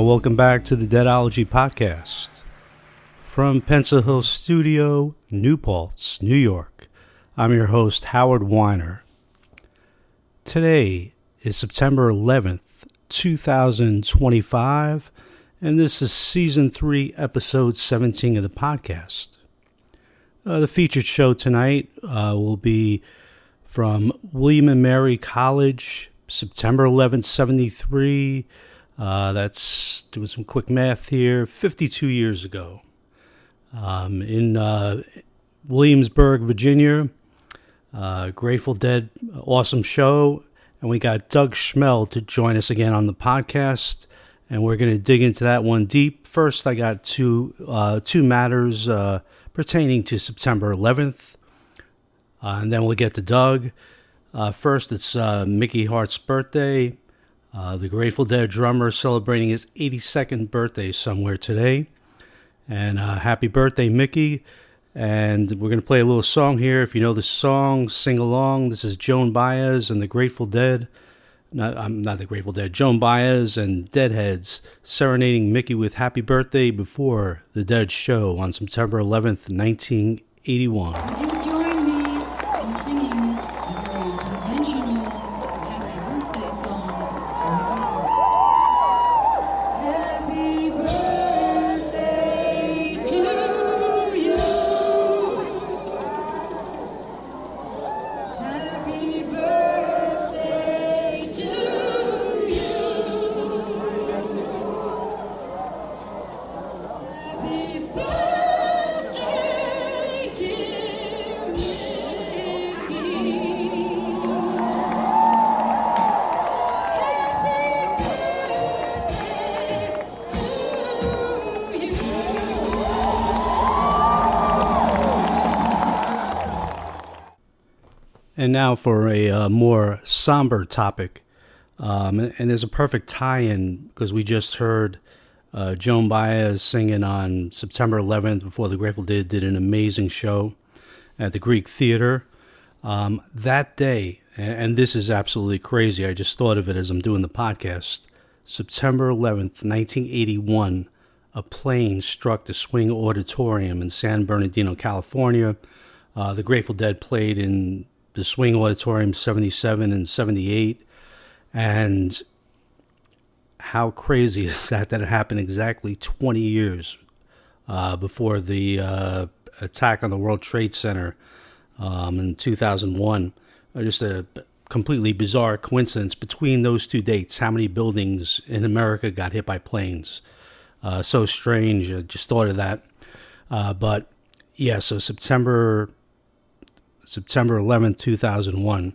Welcome back to the Deadology Podcast. From Pencil Hill Studio, New Paltz, New York, I'm your host, Howard Weiner. Today is September 11th, 2025, and this is Season 3, Episode 17 of the podcast. The featured show tonight will be from William & Mary College, September 11th, 73. That's doing some quick math here, 52 years ago. In Williamsburg, Virginia, Grateful Dead, awesome show. And we got Doug Schmell to join us again on the podcast. And we're going to dig into that one deep. First, I got two matters pertaining to September 11th. And then we'll get to Doug. First, it's Mickey Hart's birthday. The Grateful Dead drummer celebrating his 82nd birthday somewhere today. And happy birthday, Mickey. And we're going to play a little song here. If you know the song, sing along. This is Joan Baez and the Grateful Dead. Not the Grateful Dead. Joan Baez and Deadheads serenading Mickey with happy birthday before the Dead show on September 11th, 1981. Would you join me in singing the very conventional happy birthday song to Mickey Hart? Happy birthday to you. Happy birthday to you. Happy birthday, dear Mickey. Happy birthday to you. And now for a more somber topic. And there's a perfect tie-in because we just heard Joan Baez singing on September 11th before the Grateful Dead did an amazing show at the Greek Theater. That day, and this is absolutely crazy, I just thought of it as I'm doing the podcast, September 11th, 1981, a plane struck the Swing Auditorium in San Bernardino, California. The Grateful Dead played in the Swing Auditorium 77 and 78. And how crazy is that it happened exactly 20 years before the attack on the World Trade Center in 2001. Just a completely bizarre coincidence between those two dates. How many buildings in America got hit by planes? So strange. I just thought of that. But yeah, so September 11th, 2001.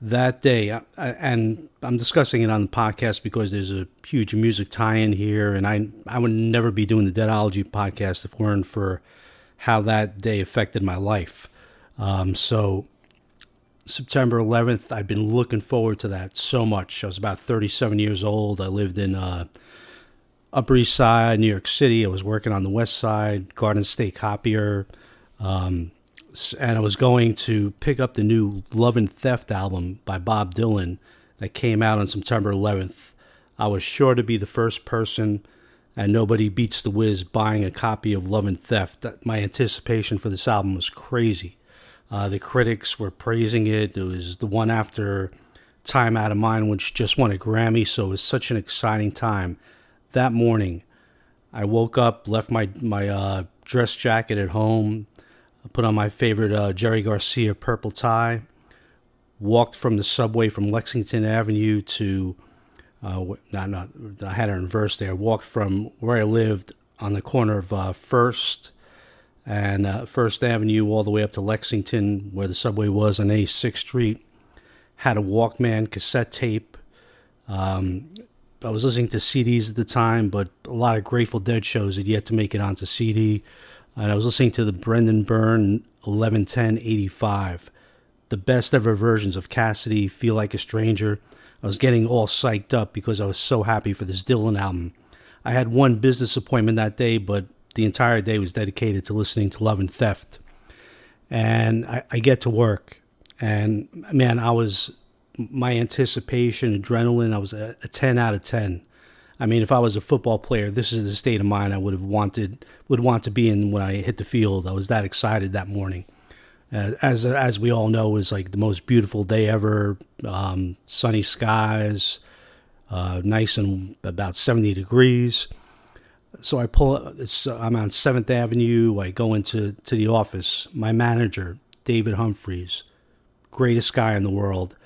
That day, and I'm discussing it on the podcast because there's a huge music tie-in here, and I would never be doing the Deadology podcast if it weren't for how that day affected my life. So September 11th, I've been looking forward to that so much. I was about 37 years old. I lived in Upper East Side, New York City. I was working on the West Side, Garden State Copier. And I was going to pick up the new Love and Theft album by Bob Dylan that came out on September 11th. I was sure to be the first person, and nobody beats the whiz, buying a copy of Love and Theft. My anticipation for this album was crazy. The critics were praising it. It was the one after Time Out of Mind, which just won a Grammy, so it was such an exciting time. That morning, I woke up, left my dress jacket at home, I put on my favorite Jerry Garcia purple tie, walked from the subway from Lexington Avenue to, I had it in reverse there, walked from where I lived on the corner of First and First Avenue all the way up to Lexington where the subway was on 86th Street, had a Walkman cassette tape. I was listening to CDs at the time, but a lot of Grateful Dead shows had yet to make it onto CD. And I was listening to the Brendan Byrne 11-10-85, the best ever versions of Cassidy, Feel Like a Stranger. I was getting all psyched up because I was so happy for this Dylan album. I had one business appointment that day, but the entire day was dedicated to listening to Love and Theft. And I get to work, and man, my anticipation, adrenaline, I was a 10 out of 10. I mean, if I was a football player, this is the state of mind I would want to be in when I hit the field. I was that excited that morning. As we all know, it was like the most beautiful day ever. Sunny skies, nice and about 70 degrees. So I'm on 7th Avenue. I go into the office. My manager, David Humphreys, greatest guy in the world.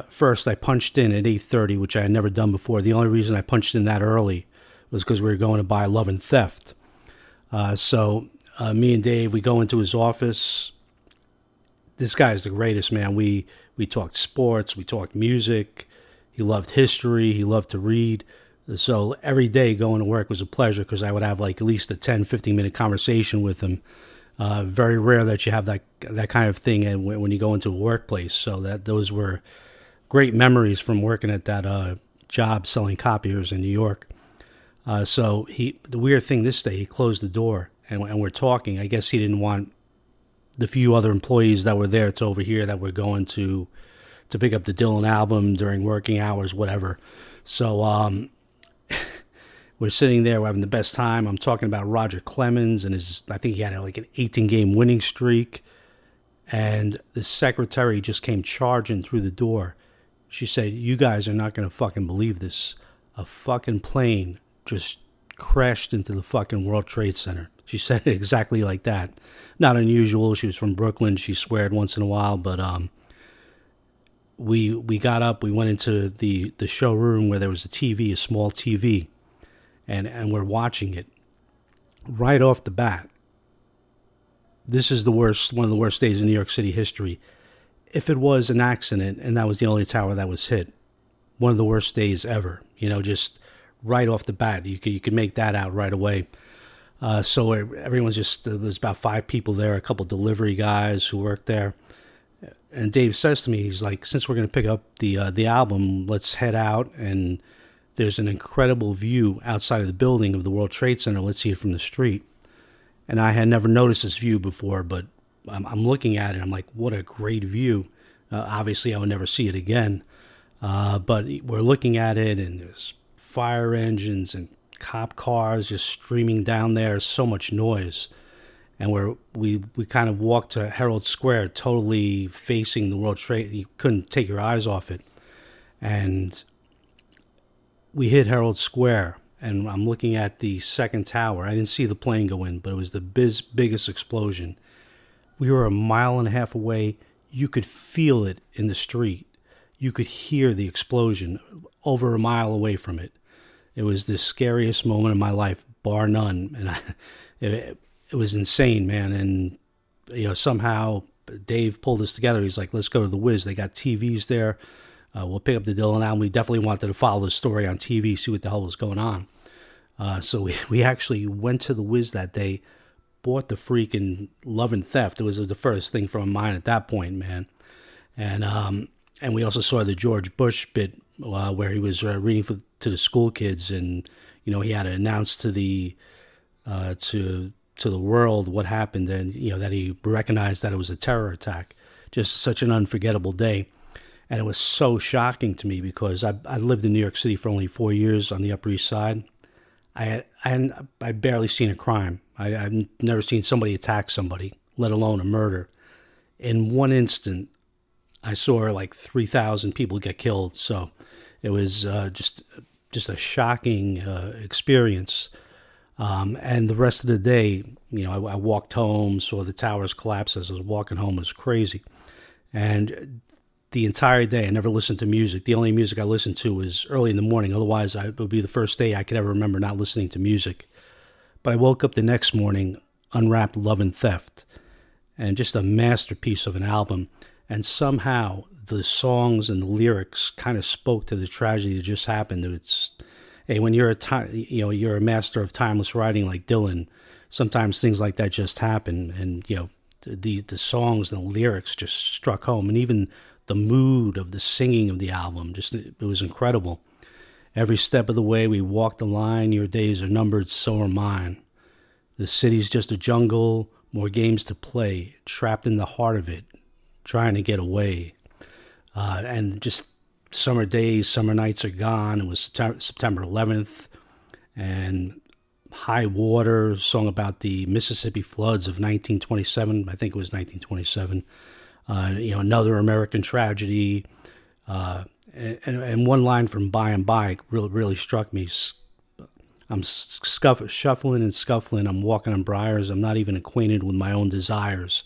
First, I punched in at 8:30, which I had never done before. The only reason I punched in that early was because we were going to buy Love and Theft. So me and Dave, we go into his office. This guy is the greatest, man. We talked sports. We talked music. He loved history. He loved to read. So every day going to work was a pleasure because I would have like at least a 10, 15-minute conversation with him. Very rare that you have that kind of thing when you go into a workplace. So those were great memories from working at that job selling copiers in New York. So the weird thing this day, he closed the door and we're talking. I guess he didn't want the few other employees that were there to overhear that we're going to pick up the Dylan album during working hours, whatever. So we're sitting there, we're having the best time. I'm talking about Roger Clemens and I think he had like an 18-game winning streak. And the secretary just came charging through the door. She said, "You guys are not going to fucking believe this. A fucking plane just crashed into the fucking World Trade Center." She said it exactly like that. Not unusual. She was from Brooklyn. She sweared once in a while. But we got up. We went into the showroom where there was a small TV. And we're watching it. Right off the bat, this is one of the worst days in New York City history. If it was an accident and that was the only tower that was hit, one of the worst days ever. Just right off the bat, you could make that out right away. So everyone's there was about 5 people there, a couple delivery guys who worked there. And Dave says to me, he's like, "Since we're going to pick up the album, let's head out, and there's an incredible view outside of the building of the World Trade Center. Let's see it from the street." And I had never noticed this view before, but I'm looking at it. I'm like, what a great view. Obviously, I would never see it again. But we're looking at it, and there's fire engines and cop cars just streaming down there. So much noise. And we kind of walked to Herald Square, totally facing the World Trade. You couldn't take your eyes off it. And we hit Herald Square, and I'm looking at the second tower. I didn't see the plane go in, but it was the biggest explosion. We were a mile and a half away. You could feel it in the street. You could hear the explosion over a mile away from it. It was the scariest moment of my life, bar none. And it was insane, man. And somehow Dave pulled us together. He's like, "Let's go to the Wiz. They got TVs there. We'll pick up the Dylan album." We definitely wanted to follow the story on TV, see what the hell was going on. So we actually went to the Wiz that day, bought the freaking Love and Theft. It was the first thing from mine at that point, man. And we also saw the George Bush bit where he was reading to the school kids, and he had to announce to the world what happened, and that he recognized that it was a terror attack. Just such an unforgettable day. And it was so shocking to me because I lived in New York City for only 4 years on the Upper East Side. I'd barely seen a crime. I've never seen somebody attack somebody, let alone a murder. In one instant, I saw like 3,000 people get killed. So it was just a shocking experience. And the rest of the day, I walked home, saw the towers collapse as I was walking home. It was crazy. And the entire day, I never listened to music. The only music I listened to was early in the morning. Otherwise, it would be the first day I could ever remember not listening to music. But I woke up the next morning, unwrapped Love and Theft, and just a masterpiece of an album. And somehow the songs and the lyrics kind of spoke to the tragedy that just happened. When you're you're a master of timeless writing like Dylan, sometimes things like that just happen. And the songs and the lyrics just struck home, and even the mood of the singing of the album, it was incredible. Every step of the way we walked the line. Your days are numbered, so are mine. The city's just a jungle, more games to play, trapped in the heart of it, trying to get away. And just summer days, summer nights are gone. It was September 11th. and High Water, song about the Mississippi floods of 1927. I think it was 1927. Another American tragedy. And one line from By and By really struck me. I'm shuffling and scuffling. I'm walking on briars. I'm not even acquainted with my own desires.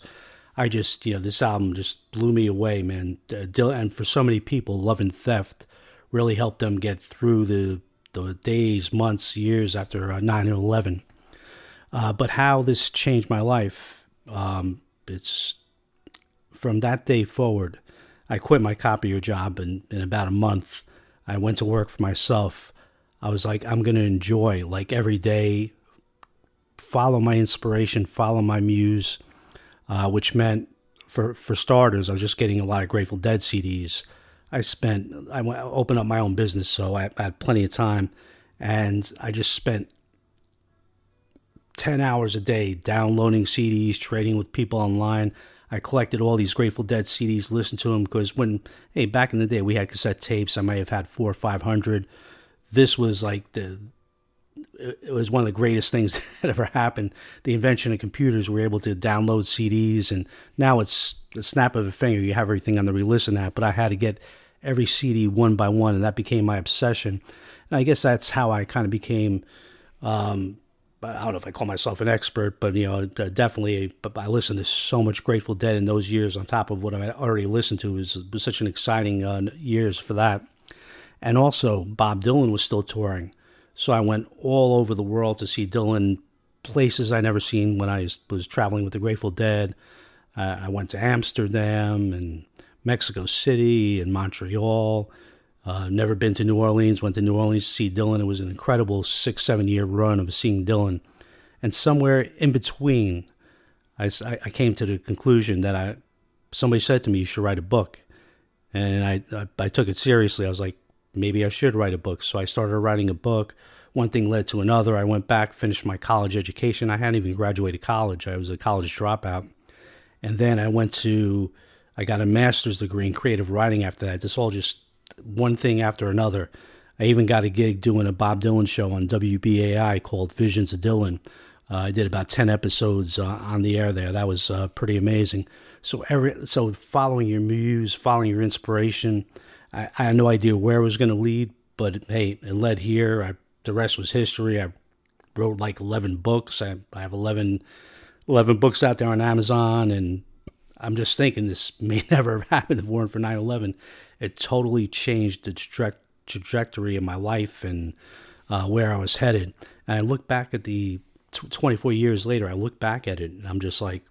I just, this album just blew me away, man. And for so many people, Love and Theft really helped them get through the days, months, years after 9/11. But how this changed my life, it's from that day forward. I quit my copier job, and in about a month, I went to work for myself. I was like, I'm going to enjoy, like, every day, follow my inspiration, follow my muse, which meant, for starters, I was just getting a lot of Grateful Dead CDs. I opened up my own business, so I had plenty of time, and I just spent 10 hours a day downloading CDs, trading with people online. I collected all these Grateful Dead CDs, listened to them, because back in the day, we had cassette tapes. I may have had 400 or 500. This was like it was one of the greatest things that ever happened. The invention of computers, we were able to download CDs, and now it's the snap of a finger. You have everything on the re-listen app, but I had to get every CD one by one, and that became my obsession. And I guess that's how I kind of became, I don't know if I call myself an expert, but, definitely, but I listened to so much Grateful Dead in those years on top of what I already listened to. It was such an exciting years for that. And also, Bob Dylan was still touring. So I went all over the world to see Dylan, places I never seen when I was traveling with the Grateful Dead. I went to Amsterdam and Mexico City and Montreal. Never been to New Orleans. Went to New Orleans to see Dylan. It was an incredible 6-7 year run of seeing Dylan. And somewhere in between, I came to the conclusion that somebody said to me, you should write a book. And I took it seriously. I was like, maybe I should write a book. So I started writing a book. One thing led to another. I went back, finished my college education. I hadn't even graduated college. I was a college dropout. And then I got a master's degree in creative writing after that. This all just one thing after another. I even got a gig doing a Bob Dylan show on WBAI called Visions of Dylan. I did about 10 episodes on the air there. That was pretty amazing. So following your muse, following your inspiration, I had no idea where it was going to lead, but hey, it led here. The rest was history. I wrote like 11 books. I have 11 books out there on Amazon, and I'm just thinking this may never have happened if it weren't for 9/11. It totally changed the trajectory of my life and where I was headed. And I look back at 24 years later, I look back at it, and I'm just like,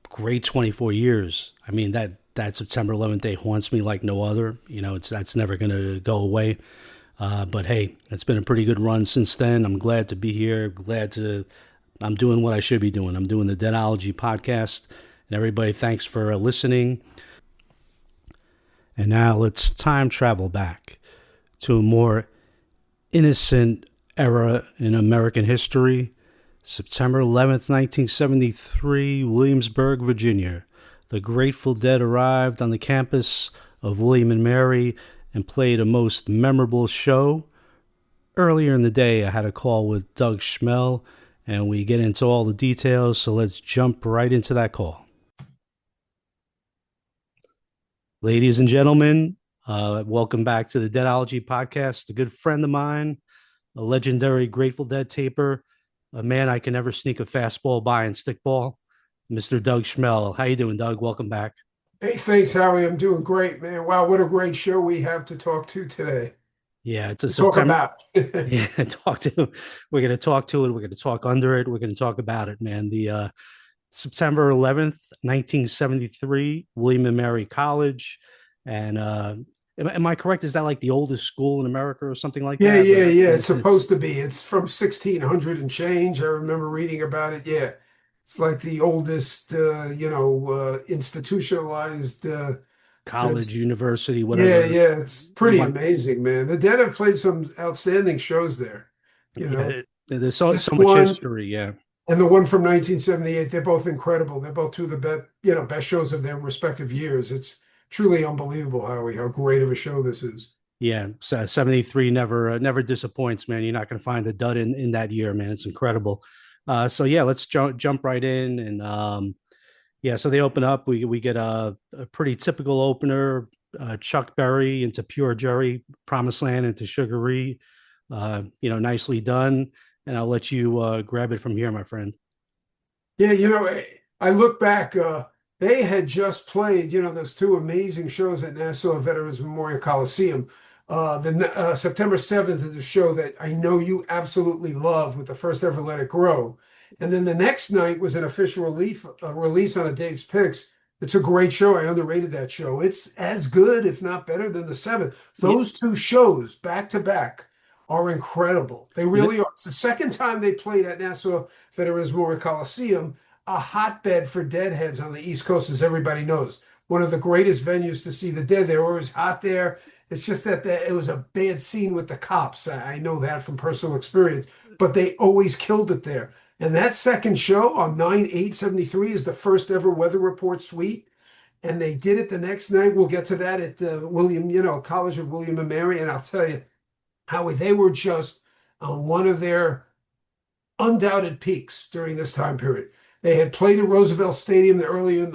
great 24 years. I mean, that September 11th day haunts me like no other. That's never going to go away. But hey, it's been a pretty good run since then. I'm glad to be here. I'm doing what I should be doing. I'm doing the Deadology podcast. And everybody, thanks for listening. And now let's time travel back to a more innocent era in American history. September 11th, 1973, Williamsburg, Virginia. The Grateful Dead arrived on the campus of William and Mary and played a most memorable show. Earlier in the day, I had a call with Doug Schmell, and we get into all the details, so let's jump right into that call. Ladies and gentlemen, welcome back to the Deadology podcast. A good friend of mine, a legendary Grateful Dead taper, a man I can never sneak a fastball by in stickball, Mr. Doug Schmell. How you doing, Doug? Welcome back. Hey, thanks, Howie. I'm doing great, man. Wow, what a great show we have to talk to today. Yeah, it's a talk about. Yeah, we're going to talk to it. We're going to talk under it. We're going to talk about it, man. The September 11th, 1973, William and Mary College. And am I correct? Is that like the oldest school in America or something like that? Yeah. It's supposed to be. It's from 1600 and change. I remember reading about it. Yeah. It's like the oldest, institutionalized college, university, whatever. Yeah. It's pretty amazing, man. The Dead have played some outstanding shows there. There's so much history. Yeah. And the one from 1978, they're both incredible. They're both two of the best shows of their respective years. It's truly unbelievable, Howie, how great of a show this is. Yeah, so 73 never disappoints, man. You're not going to find a dud in that year, man. It's incredible. So yeah, let's jump right in and yeah, so they open up. We get a pretty typical opener. Chuck Berry into Pure Jerry, Promised Land into Sugaree. Nicely done. And I'll let you grab it from here, my friend. Yeah, I look back, they had just played, those two amazing shows at Nassau Veterans Memorial Coliseum. September 7th is a show that I know you absolutely love with the first ever Let It Grow. And then the next night was an official release on a Dave's Picks. It's a great show. I underrated that show. It's as good, if not better, than the seventh. Yeah, Those two shows back to back are incredible. They you know, really are. It's the second time they played at Nassau Veterans Memorial Coliseum, a hotbed for deadheads on the East Coast, as everybody knows. One of the greatest venues to see the dead. They're always hot there. It's just that it was a bad scene with the cops. I know that from personal experience, but they always killed it there. And that second show on 9/8/73 is the first ever Weather Report suite. And they did it the next night. We'll get to that at College of William and Mary. And I'll tell you, Howie, they were just on one of their undoubted peaks during this time period. They had played at Roosevelt Stadium early in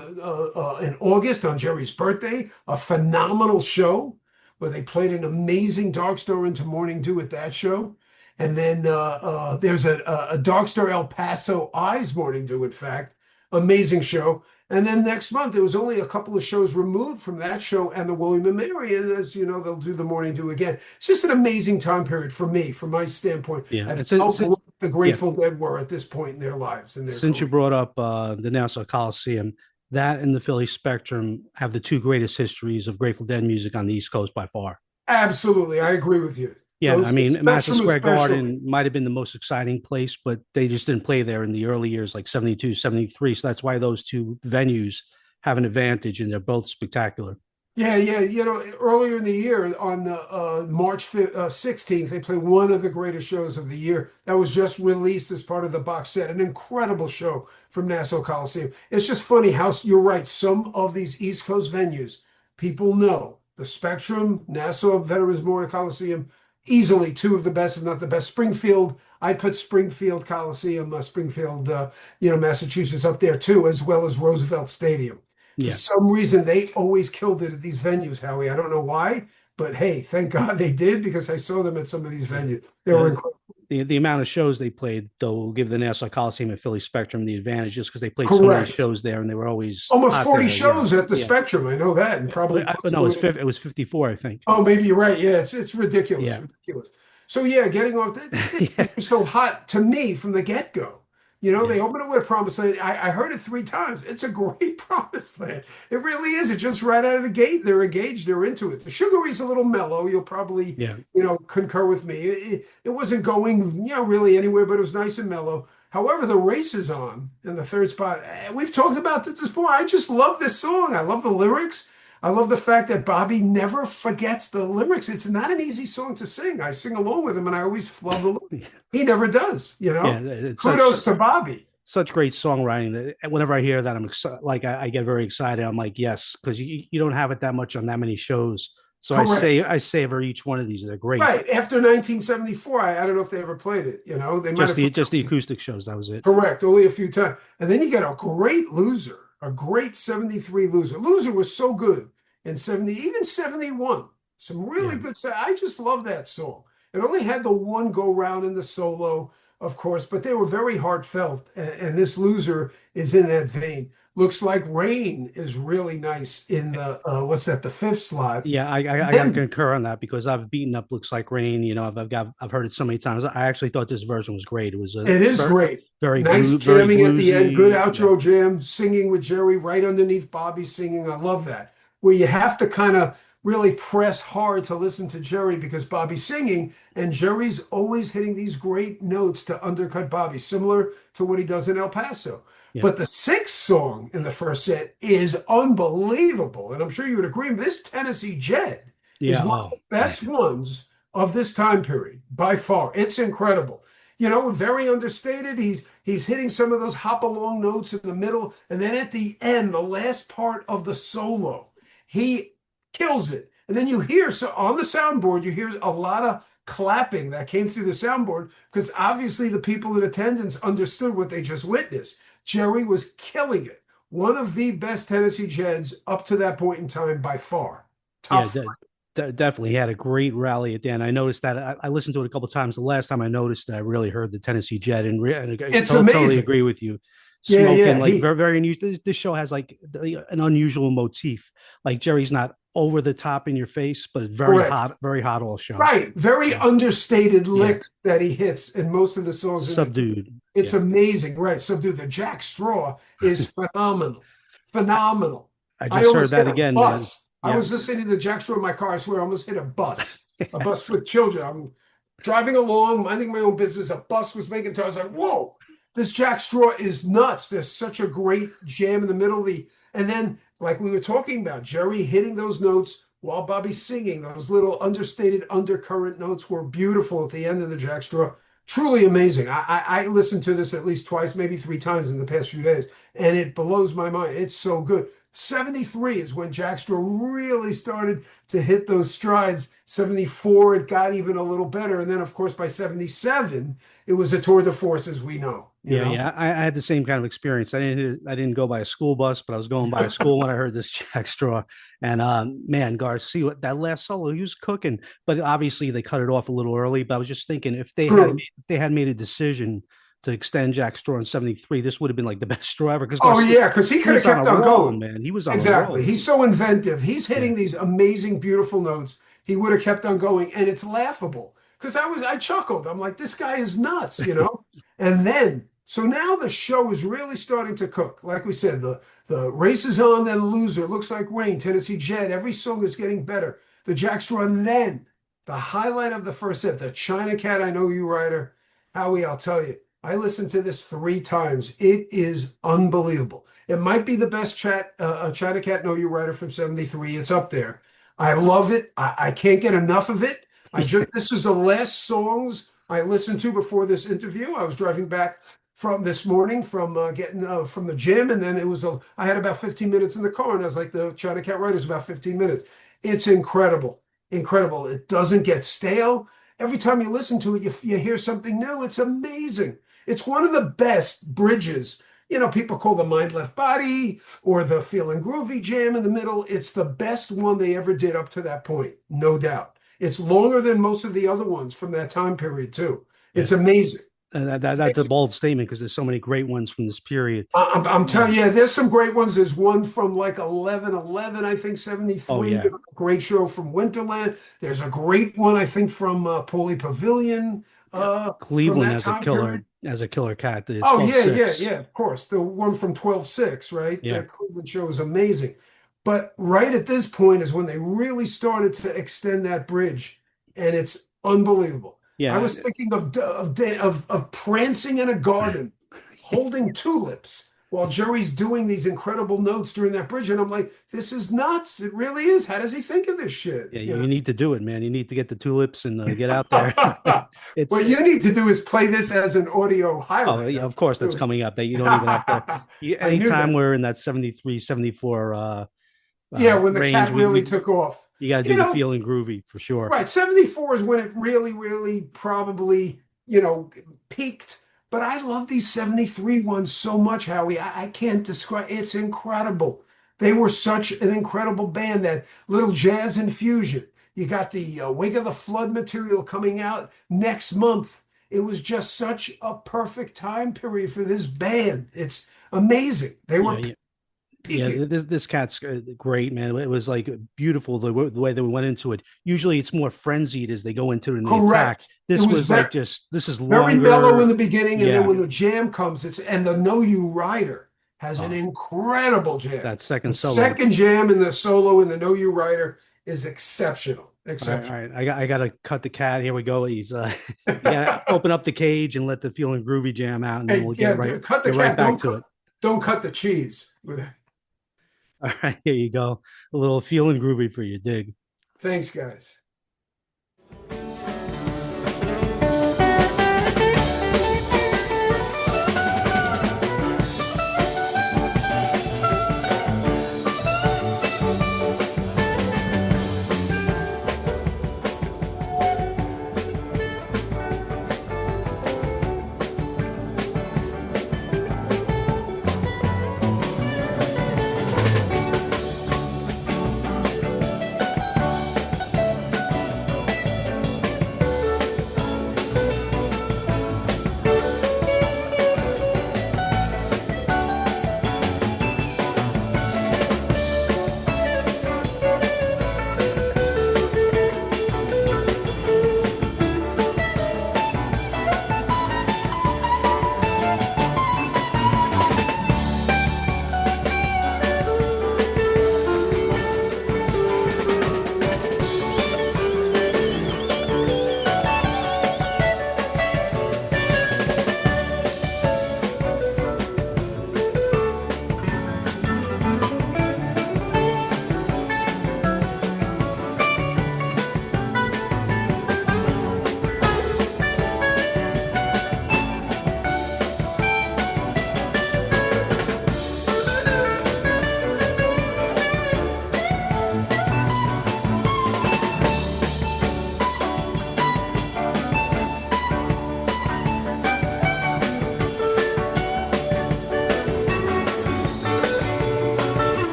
August on Jerry's birthday, a phenomenal show where they played an amazing Dark Star into Morning Dew at that show. And then there's a Dark Star El Paso Eyes Morning Dew, in fact, amazing show. And then next month, there was only a couple of shows removed from that show and the William and Mary. And as you know, they'll do the Morning Dew again. It's just an amazing time period for me, from my standpoint, yeah. of It's, how it's good the yeah. Grateful Dead were at this point in their lives and their Since you career. brought up the Nassau Coliseum, that and the Philly Spectrum have the two greatest histories of Grateful Dead music on the East Coast by far. Absolutely, I agree with you. Yeah, I Those mean, Madison Spectrum Square especially. Garden might have been the most exciting place, but they just didn't play there in the early years, like 72, 73. So that's why those two venues have an advantage, and they're both spectacular. Yeah, yeah. Earlier in the year on the March 16th, they played one of the greatest shows of the year that was just released as part of the box set. An incredible show from Nassau Coliseum. It's just funny how you're right. Some of these East Coast venues, people know the Spectrum, Nassau Veterans Memorial Coliseum, easily two of the best, if not the best. Springfield, I put Springfield Coliseum, Springfield, Massachusetts up there too, as well as Roosevelt Stadium. For Yeah. some reason, they always killed it at these venues, Howie. I don't know why, but hey, thank God they did, because I saw them at some of these venues. They were Yeah. incredible. The amount of shows they played, though, will give the Nassau Coliseum and Philly Spectrum the advantage just because they played so many Correct. shows there and they were always Almost hot 40 there. Yeah. shows at the Yeah. Spectrum. I know that, and probably But close no, to it. it was 54, I think. Oh, maybe you're right. Yeah, it's ridiculous, Yeah. ridiculous. So yeah, getting off Yeah. they're so hot to me from the get-go. Yeah. They open it with Promised Land. I heard it three times. It's a great Promised Land. It really is. It just right out of the gate. They're engaged. They're into it. The Sugaree's a little mellow. You'll probably, Yeah. concur with me. It wasn't going, really anywhere, but it was nice and mellow. However, the race is on in the third spot. We've talked about this before. I just love this song. I love the lyrics. I love the fact that Bobby never forgets the lyrics. It's not an easy song to sing. I sing along with him, and I always love the lyrics. He never does. Yeah. It's Kudos to Bobby. such great songwriting that whenever I hear that, I'm excited. Like I get very excited. I'm like, yes, because you don't have it that much on that many shows. So Correct. I savor each one of these. They're great. Right. After 1974, I don't know if they ever played it. They might have. Just the acoustic shows. That was it. Correct. Only a few times. And then you get a great loser, a great 73 loser. Loser was so good in 70, even 71. Some really Yeah. good. I just love that song. It only had the one go round in the solo, of course, but they were very heartfelt. And this loser is in that vein. Looks Like Rain is really nice in the, what's that, the fifth slot. Yeah, I gotta concur on that because I've beaten up "Looks Like Rain." I've heard it so many times. I actually thought this version was great. It was It is great. very Nice very jamming at the end. Good bluesy. outro jam. Singing with Jerry right underneath Bobby singing. I love that. Where you have to kind of really press hard to listen to Jerry because Bobby's singing, and Jerry's always hitting these great notes to undercut Bobby, similar to what he does in El Paso. Yeah, But the sixth song in the first set is unbelievable. And I'm sure you would agree. This Tennessee Jet is yeah. one of Oh, the best ones of this time period by far. It's incredible. Very understated. He's hitting some of those hop along notes in the middle, and then at the end, the last part of the solo, he kills it. And then you hear, so on the soundboard, you hear a lot of clapping that came through the soundboard because obviously the people in attendance understood what they just witnessed. Jerry was killing it. One of the best Tennessee Jeds up to that point in time by far. Yeah, Top five. definitely had a great rally at the end. I noticed that I listened to it a couple of times. The last time I noticed that I really heard the Tennessee Jet, and I It's totally amazing. agree with you. Yeah, Smoking yeah. like very, very unusual. This show has like an unusual motif. Like Jerry's not over the top in your face, but it's Correct. very hot all show. Right. Very Yeah, understated yeah, licks that he hits in most of the songs in the subdued. it's Yeah, amazing. Right. So dude, the Jack Straw is phenomenal. I, Phenomenal. I I just heard almost hit that a again, man. bus. I Yeah, was listening to the Jack Straw in my car. I swear I almost hit a bus with children. I'm driving along, minding my own business. A bus was making turns. I was like, whoa, this Jack Straw is nuts. There's such a great jam in the middle of and then like we were talking about, Jerry hitting those notes while Bobby's singing. Those little understated undercurrent notes were beautiful at the end of the Jack Straw. Truly amazing. I listened to this at least twice, maybe three times in the past few days, and it blows my mind. It's so good. 73 is when Jack Straw really started to hit those strides. 74, it got even a little better. And then, of course, by 77, it was a tour de force, as we know. You know? yeah. I had the same kind of experience. I didn't go by a school bus, but I was going by a school when I heard this Jack Straw. And man, Garcia, that last solo, he was cooking. But obviously, they cut it off a little early. But I was just thinking, if True. they had made a decision to extend Jack Straw in '73, this would have been like the best straw ever. Because Oh, Garcia, yeah, because he he could have was on kept a on roll, going. man. He was on a Exactly. roll. He's so inventive. He's Yeah, hitting these amazing, beautiful notes. He would have kept on going, and it's laughable because I chuckled. I'm like, this guy is nuts, you know? And then, so now the show is really starting to cook. Like we said, the race is on, then loser, looks like rain, Tennessee Jet. Every song is getting better. The Jack Straw, and then the highlight of the first set, the China Cat, I Know You Rider. Howie, I'll tell you, I listened to this three times. It is unbelievable. It might be the best China Cat Know You Rider from 73. It's up there. I love it. I can't get enough of it. This is the last songs I listened to before this interview. I was driving back from this morning from getting from the gym, and then I had about 15 minutes in the car, and I was like, the China Cat Rider's about 15 minutes. It's incredible, incredible. It doesn't get stale. Every time you listen to it, you hear something new. It's amazing. It's one of the best bridges. You know, people call the Mind Left Body or the Feelin Groovy jam in the middle. It's the best one they ever did up to that point, no doubt. It's longer than most of the other ones from that time period, too. yeah. It's amazing. That's a bold statement because there's so many great ones from this period. I'm Yeah. telling you, there's some great ones. There's one from like 11, I think, Oh 73. yeah. Great show from Winterland. There's a great one, I think, from Paulie Pavilion from Cleveland that time period. as a killer cat. The Oh, 12-6. yeah, of course. The one from 12/6, right? Yeah. The Cleveland show is amazing. But right at this point is when they really started to extend that bridge, and it's unbelievable. I Yeah. was thinking of prancing in a garden, holding tulips while Jerry's doing these incredible notes during that bridge, and I'm like, this is nuts. It really is. How does he think of this shit? Yeah, You you need to do it, man. You need to get the tulips and get out know? there. It's What you need to do is play this as an audio oh highlight. yeah, of course that's coming up. That you don't even have to. I knew Anytime that. we're in that 73, 74 Yeah, when the range, cat really took off. you got to You do the know, feeling groovy for sure. right, 74 is when it really, really probably, peaked. But I love these 73 ones so much, Howie. I can't describe. It's incredible. They were such an incredible band, that little jazz infusion. You got the Wake of the Flood material coming out next month. It was just such a perfect time period for this band. It's amazing. They were Yeah, peaking. yeah. This cat's great, man. It was like beautiful the way that we went into it. Usually, it's more frenzied as they go into it and they attack. Correct. This It was was like just this is very mellow in the longer. beginning, and then Yeah, when the jam comes, and the Know You Rider has an oh, incredible jam. that The second solo. second jam in the solo in the Know You Rider is exceptional. All Exceptional. right. I got to cut the cat. Here we go. He's you got to open up the cage and let the Feeling Groovy jam out, and then Hey, we'll yeah, cut the get right cat. back to it. Don't cut the cheese. All right, here you go. A little Feeling Groovy for you, dig. Thanks, guys.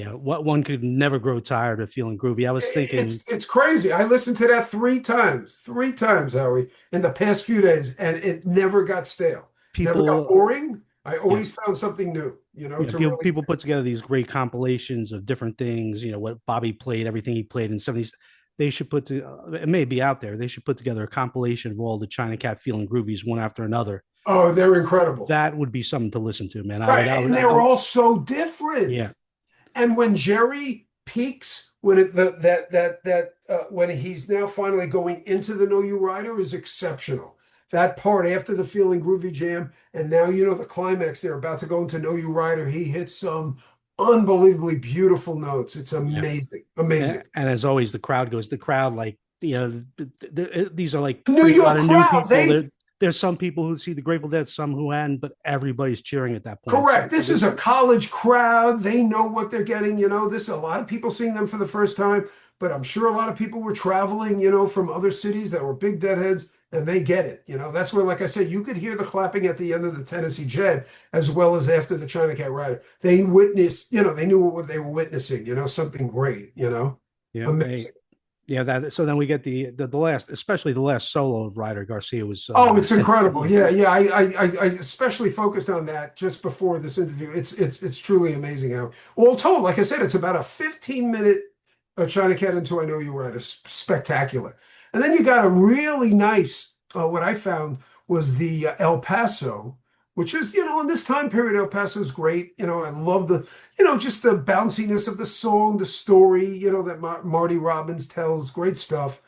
Yeah, what one could never grow tired of feeling groovy. I was thinking It's crazy. I listened to that three times, Howie, in the past few days, and it never got stale, never got people, boring. I yeah, always found something new, to really. people put together these great compilations of different things. What Bobby played, everything he played in '70s. They should it may be out there. They should put together a compilation of all the China Cat feeling groovies one after another. Oh, they're incredible. That would be something to listen to, man. Right. And they're all so Yeah, different. And when Jerry peaks, when when he's now finally going into the Know You Rider is exceptional. That part after the Feeling Groovy jam, and now the climax. They're about to go into Know You Rider. He hits some unbelievably beautiful notes. It's yeah. amazing, amazing. And as always, the crowd goes. The crowd, like these are like New there's a lot York of new crowd, people. There's some people who see the Grateful Dead, some who hadn't, but everybody's cheering at that point. Correct. This is a college crowd. They know what they're getting. This a lot of people seeing them for the first time, but I'm sure a lot of people were traveling, from other cities that were big Deadheads, and they get it. That's where, like I said, you could hear the clapping at the end of the Tennessee Jet as well as after the China Cat Rider. They witnessed, they knew what they were witnessing. Something great. Yeah, Amazing. That. So then we get the last, especially the last solo of Ryder Garcia was. Oh, it's incredible. Yeah. I especially focused on that just before this interview. It's truly amazing how, all told, like I said, it's about a 15-minute China Cat into I Know You Rider. Spectacular. And then you got a really nice. What I found was the El Paso, which is, in this time period, El Paso is great. I love the, just the bounciness of the song, the story, that Marty Robbins tells, great stuff.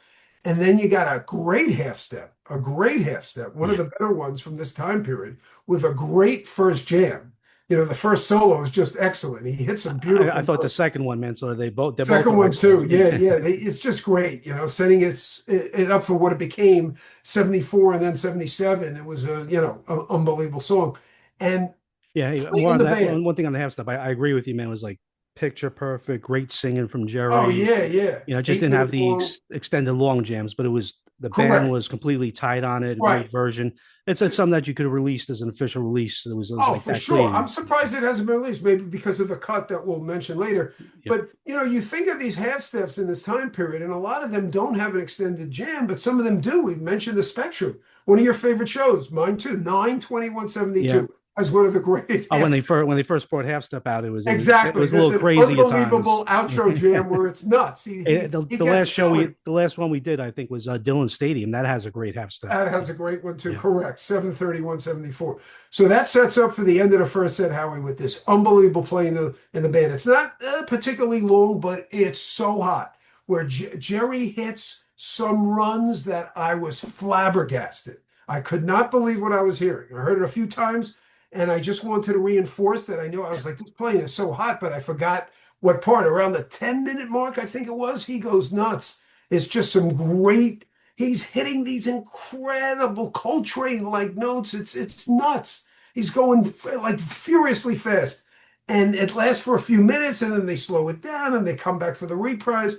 And then you got a great half step, one of the better ones from this time period with a great first jam. The first solo is just excellent. He hits some beautiful. I thought the second one, man. So they're both second one too. Yeah. It's just great. Setting it up for what it became, 74 and then 77. It was an unbelievable song. And more on that. One thing on the half step, I agree with you, man. It was like picture perfect, great singing from Jerry. Oh yeah. Just didn't have the extended long jams, but it was the band was completely tight on it. Great version. It's something that you could have released as an official release. It was like for that sure. clean. I'm surprised it hasn't been released, maybe because of the cut that we'll mention later. Yep. But you think of these half steps in this time period, and a lot of them don't have an extended jam, but some of them do. We mentioned the Spectrum, one of your favorite shows, mine too, 9/21/72. Yeah. As one of the greatest. Oh, when they first brought half step out, it was a little crazy. Unbelievable outro jam where it's nuts. The last one we did, I think, was Dillon Stadium. That has a great half step. That has a great one too. Yeah. Correct. 7/31/74. So that sets up for the end of the first set, Howie, with this unbelievable play in the band. It's not particularly long, but it's so hot. Where Jerry hits some runs that I was flabbergasted. I could not believe what I was hearing. I heard it a few times. And I just wanted to reinforce that. I was like, this playing is so hot, but I forgot what part. Around the 10-minute mark, I think it was, he goes nuts. It's just some great, he's hitting these incredible Coltrane-like notes. It's nuts. He's going like furiously fast. And it lasts for a few minutes, and then they slow it down, and they come back for the reprise.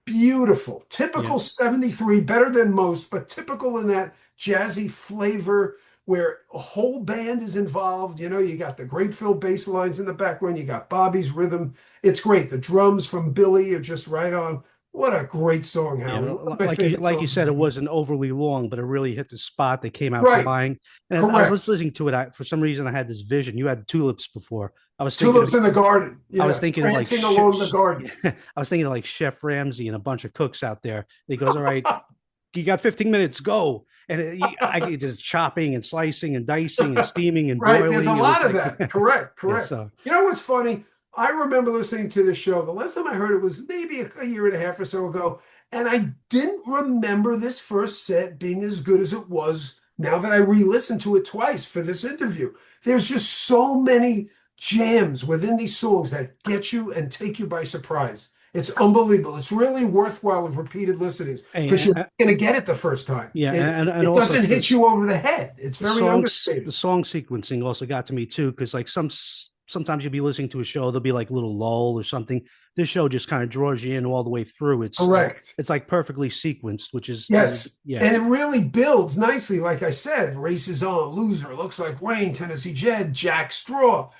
Beautiful. Typical 73, better than most, but typical in that jazzy flavor where a whole band is involved. You got the great fill bass lines in the background. You got Bobby's rhythm. It's great. The drums from Billy are just right on. What a great song, Howie. Like you said, it wasn't overly long, but it really hit the spot. They came out flying. And as I was listening to it, for some reason, I had this vision. You had Tulips before. I was thinking Tulips in the Garden. Yeah, I was thinking of like along the garden. I was thinking of like Chef Ramsay and a bunch of cooks out there. And he goes, all right, you got 15 minutes, go. And I just chopping and slicing and dicing and steaming and boiling. There's a lot of that. Correct. Yeah, so. What's funny? I remember listening to the show. The last time I heard it was maybe a year and a half or so ago. And I didn't remember this first set being as good as it was now that I re-listened to it twice for this interview. There's just so many jams within these songs that get you and take you by surprise. It's unbelievable. It's really worthwhile of repeated listenings because you're not going to get it the first time. Yeah, and it doesn't hit you over the head. It's very understated. The song sequencing also got to me too, because like sometimes you'll be listening to a show, there'll be like a little lull or something. This show just kind of draws you in all the way through. It's correct. It's like perfectly sequenced, which is yes, and it really builds nicely. Like I said, Races On, Loser, Looks Like Rain, Tennessee Jet, Jack Straw.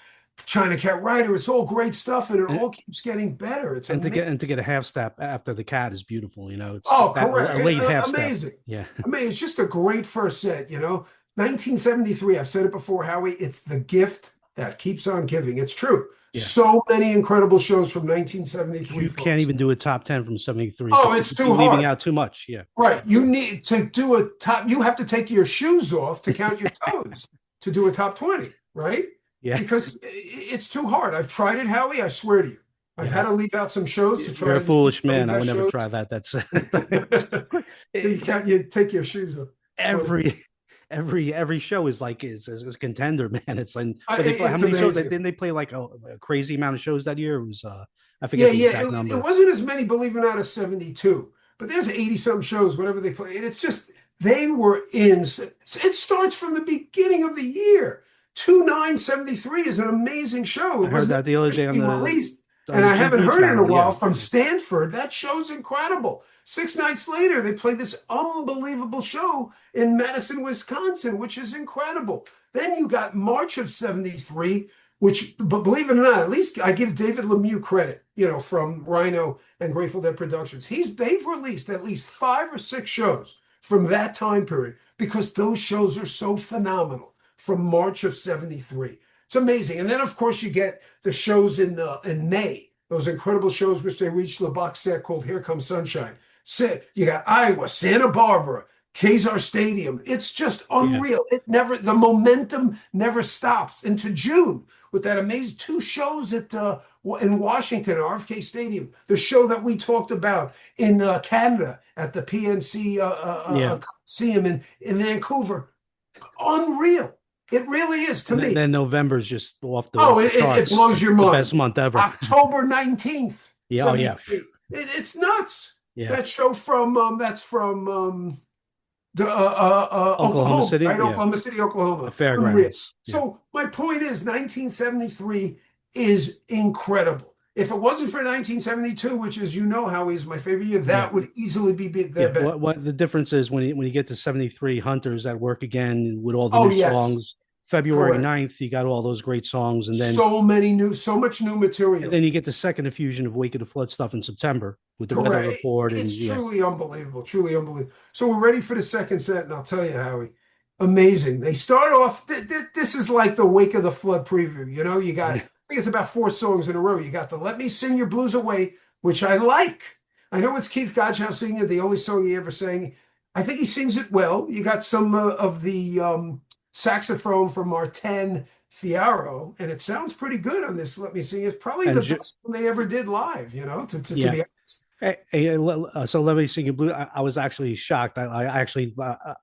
China Cat Rider. It's all great stuff, and it all keeps getting better. It's amazing. And to get a half step after the cat is beautiful. You know, it's Oh, that correct. a late half step. Amazing. Yeah, I mean, it's just a great first set, 1973, I've said it before, Howie, it's the gift that keeps on giving. It's true. yeah. So many incredible shows from 1973, You can't folks. even do a top 10 from 73 Oh, because it's you'd be too leaving hard. out too much. Yeah, Right. You need to do a top, you have to take your shoes off to count your toes to do a top 20, right? yeah, Because it's too hard. I've tried it, Howie. I swear to you. I've had yeah. to leave out some shows to try You're a to do foolish the man. I would best never shows. try that. That's You take your shoes off. It's funny. every show is like is a contender, man. It's like how It's many shows? amazing. Didn't they play like a crazy amount of shows that year? It was I Yeah, forget the yeah. exact It number. wasn't as many, believe it or not, as 72, but there's 80 some shows, whatever they play. And it's just, they were in, it starts from the beginning of the year. 2973 is an amazing show. I It heard was that the other day being released, on and the I haven't GB heard it in a channel. while Yeah, from Stanford. That show's incredible. 6 nights later, they play this unbelievable show in Madison, Wisconsin, which is incredible. Then you got March of 73, which, but believe it or not, at least I give David Lemieux credit, from Rhino and Grateful Dead Productions. They've released at least 5 or 6 shows from that time period because those shows are so phenomenal from March of 73. It's amazing. And then of course you get the shows in May, those incredible shows which they reached the box set called Here Comes Sunshine. You got Iowa, Santa Barbara, Kezar Stadium. It's just yeah. unreal. The momentum never stops into June with that amazing 2 shows in Washington, RFK Stadium. The show that we talked about in Canada at the PNC Yeah. Coliseum in Vancouver. Unreal. It really is to me. Then November's just off the Oh, off the it charts. blows your The mind. best month ever. October 19th. Yeah, oh yeah. 73. It's nuts. Yeah. That show that's from Oklahoma City, right? yeah. Oklahoma City, Oklahoma. The Fairgrounds. Yeah. So my point is 1973 is incredible. If it wasn't for 1972, which is Howie is my favorite year, that would easily be their best. What the difference is when you get to 73, Hunter's at work again with all the Oh, new yes. songs. February Correct. 9th, you got all those great songs, and then so much new material. and then you get the second infusion of Wake of the Flood stuff in September with the Correct. weather report. And It's truly unbelievable, truly unbelievable. So we're ready for the second set, and I'll tell you, Howie, amazing. They start off. This is like the Wake of the Flood preview. You got. I think it's about 4 songs in a row. You got the "Let Me Sing Your Blues Away," which I like. I know it's Keith Godchaux singing it, the only song he ever sang. I think he sings it well. You got some of the saxophone from Martin Fierro, and it sounds pretty good on this. Let me see. It's probably the best one they ever did live, to be honest. So Let Me Sing Your Blue. I was actually shocked. I actually I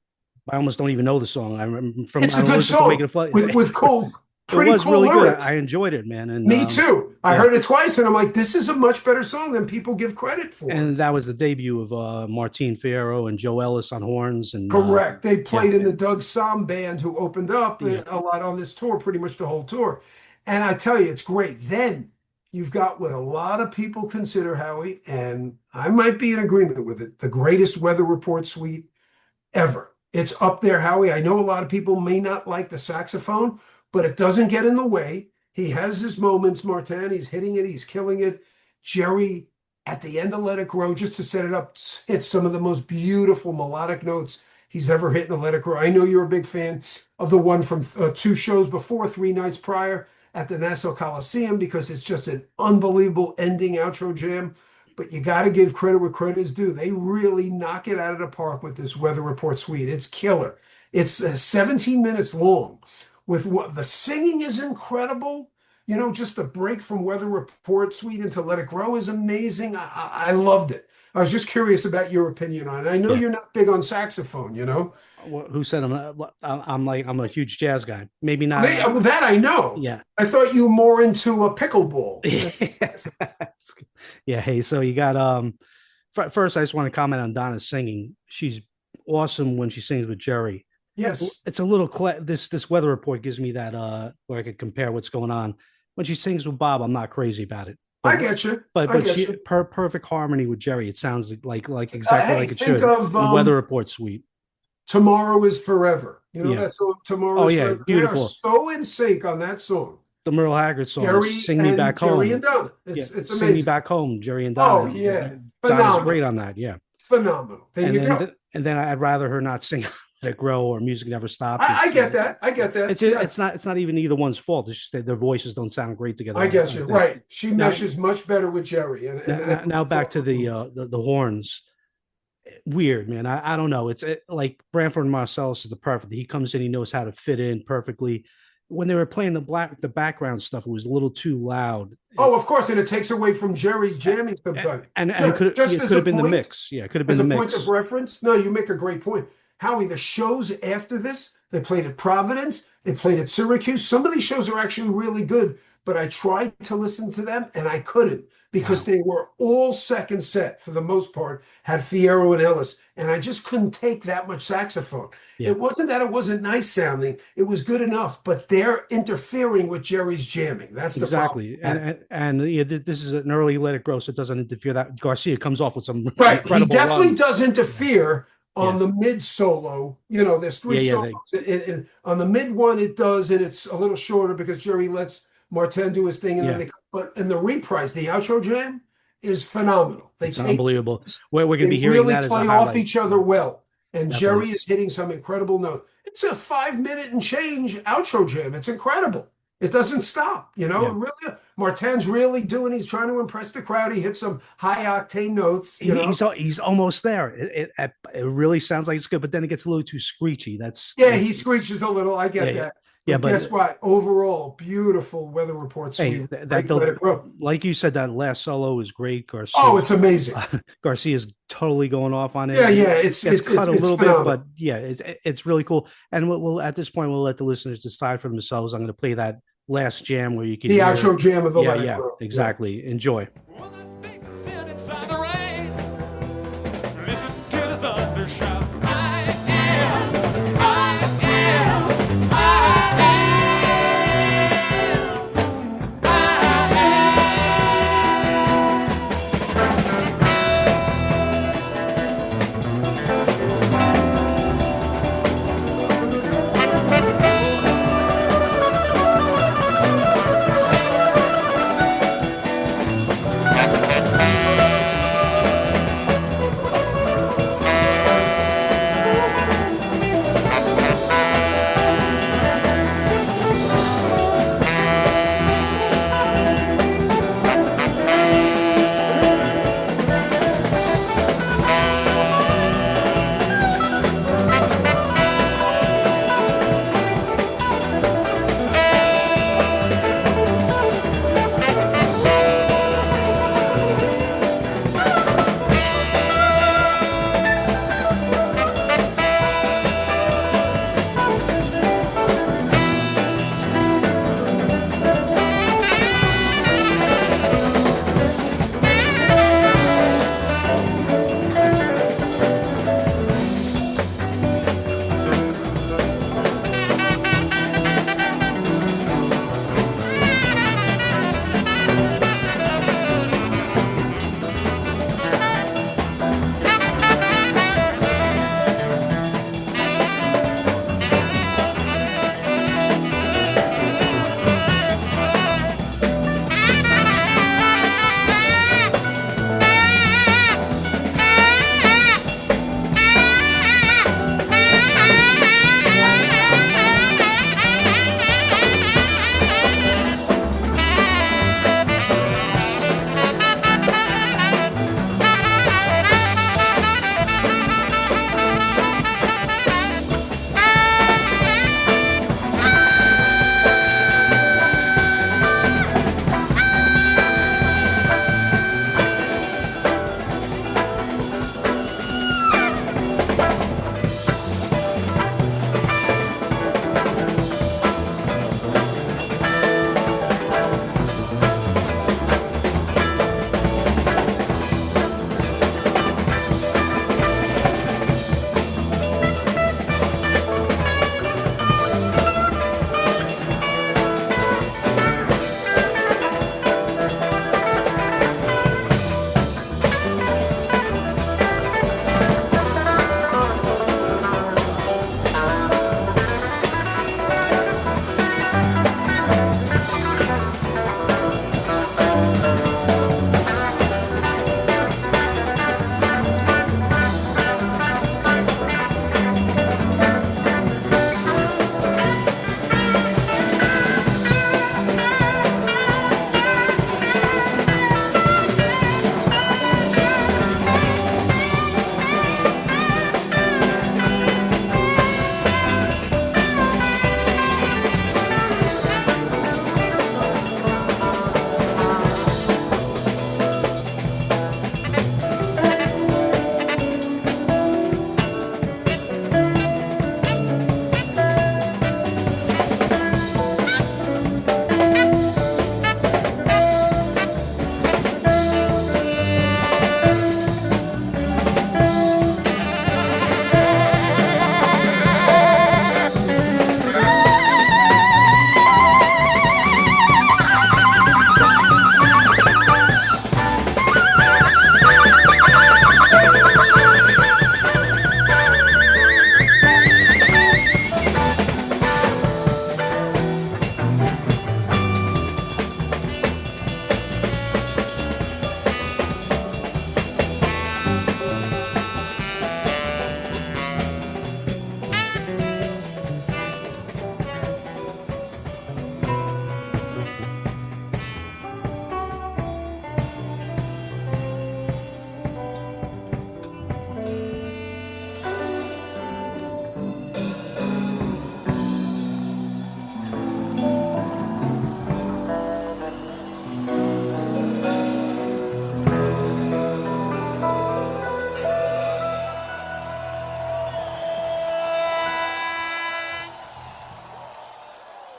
almost don't even know the song. I remember from It's a good song with cool. It was cool really lyrics. good. I enjoyed it, man. And me too. I heard it twice, and I'm like, this is a much better song than people give credit for. And that was the debut of Martin Fierro and Joe Ellis on horns. And correct. They played in the Doug Schmell band, who opened up a lot on this tour, pretty much the whole tour. And I tell you, it's great. Then you've got what a lot of people consider, Howie, and I might be in agreement with it, the greatest weather report suite ever. It's up there, Howie. I know a lot of people may not like the saxophone, but it doesn't get in the way. He has his moments, Martin. He's hitting it. He's killing it. Jerry, at the end of Let It Grow, just to set it up, hits some of the most beautiful melodic notes he's ever hit in a Let It Grow. I know you're a big fan of the one from 2 shows before, 3 nights prior at the Nassau Coliseum, because it's just an unbelievable ending outro jam. But you got to give credit where credit is due. They really knock it out of the park with this weather report suite. It's killer. It's 17 minutes long. With what the singing is incredible. Just the break from Weather Report Suite into Let It Grow is amazing. I loved it. I was just curious about your opinion on it. I know you're not big on saxophone, Who said I'm a huge jazz guy? Maybe not. That I know. Yeah. I thought you were more into a pickleball. Yeah. Hey, so you got first I just want to comment on Donna's singing. She's awesome when she sings with Jerry. Yes. It's a little this weather report gives me that where I could compare what's going on. When she sings with Bob, I'm not crazy about it. I get you. But she perfect harmony with Jerry. It sounds like exactly like it should. Of, the weather report suite. Tomorrow is Forever. That song, Tomorrow is Forever. Beautiful. They are so in sync on that song. the Merle Haggard song, Jerry "Sing Me and Back Jerry Home." and Donna. Yeah, It's "Sing Me amazing. Back Home," Jerry and Oh Donna. yeah, Donna's phenomenal, great on that. Yeah, phenomenal. There and you go. then I'd rather her not sing "Let It Grow" or "Music Never Stopped." I get that. I get that. Yeah, It's not even either one's fault. It's just that their voices don't sound great together. I guess you're think. right. She Now, meshes much better with Jerry. now back to the horns. Weird, man. I don't know. It's like Branford Marsalis is the perfect. He comes in, he knows how to fit in perfectly. When they were playing the background stuff, it was a little too loud. Oh, of course, and it takes away from Jerry's jamming sometimes. And it could have been the mix. Yeah, it could have been as the a mix. point of reference. No, you make a great point. Howie, the shows after this, they played at Providence, they played at Syracuse. Some of these shows are actually really good, but I tried to listen to them and I couldn't because they were all second set for the most part, had Fierro and Ellis, and I just couldn't take that much saxophone. Yeah. It wasn't that it wasn't nice sounding, it was good enough, but they're interfering with Jerry's jamming. That's the exactly. problem. And yeah, this is an early Let It Grow, so it doesn't interfere. That Garcia comes off with some Right. incredible He definitely runs. does interfere on Yeah. the mid solo. You know, there's three solos. On the mid one, it does, and it's a little shorter because Jerry lets Martin do his thing. And then but in the reprise, the outro jam is phenomenal. It's unbelievable. We're going to be hearing really that as a play highlight. off each other well. And Definitely. Jerry is hitting some incredible notes. It's a 5-minute and change outro jam. It's incredible. It doesn't stop, you know. Yeah. Really, Martin's really doing. He's trying to impress the crowd. He hits some high octane notes. You know? He's almost there. It really sounds like it's good, but then it gets a little too screechy. He screeches a little. I get that. Yeah, but guess what? Overall, beautiful weather report. Hey, like you said, that last solo is great. Garcia. Oh, it's amazing. Garcia is totally going off on it. Yeah, It's cut a little bit, but yeah, it's really cool. And we'll at this point we'll let the listeners decide for themselves. I'm going to play that last jam where you can the hear outro jam of the Let It yeah, Grow. exactly. Enjoy.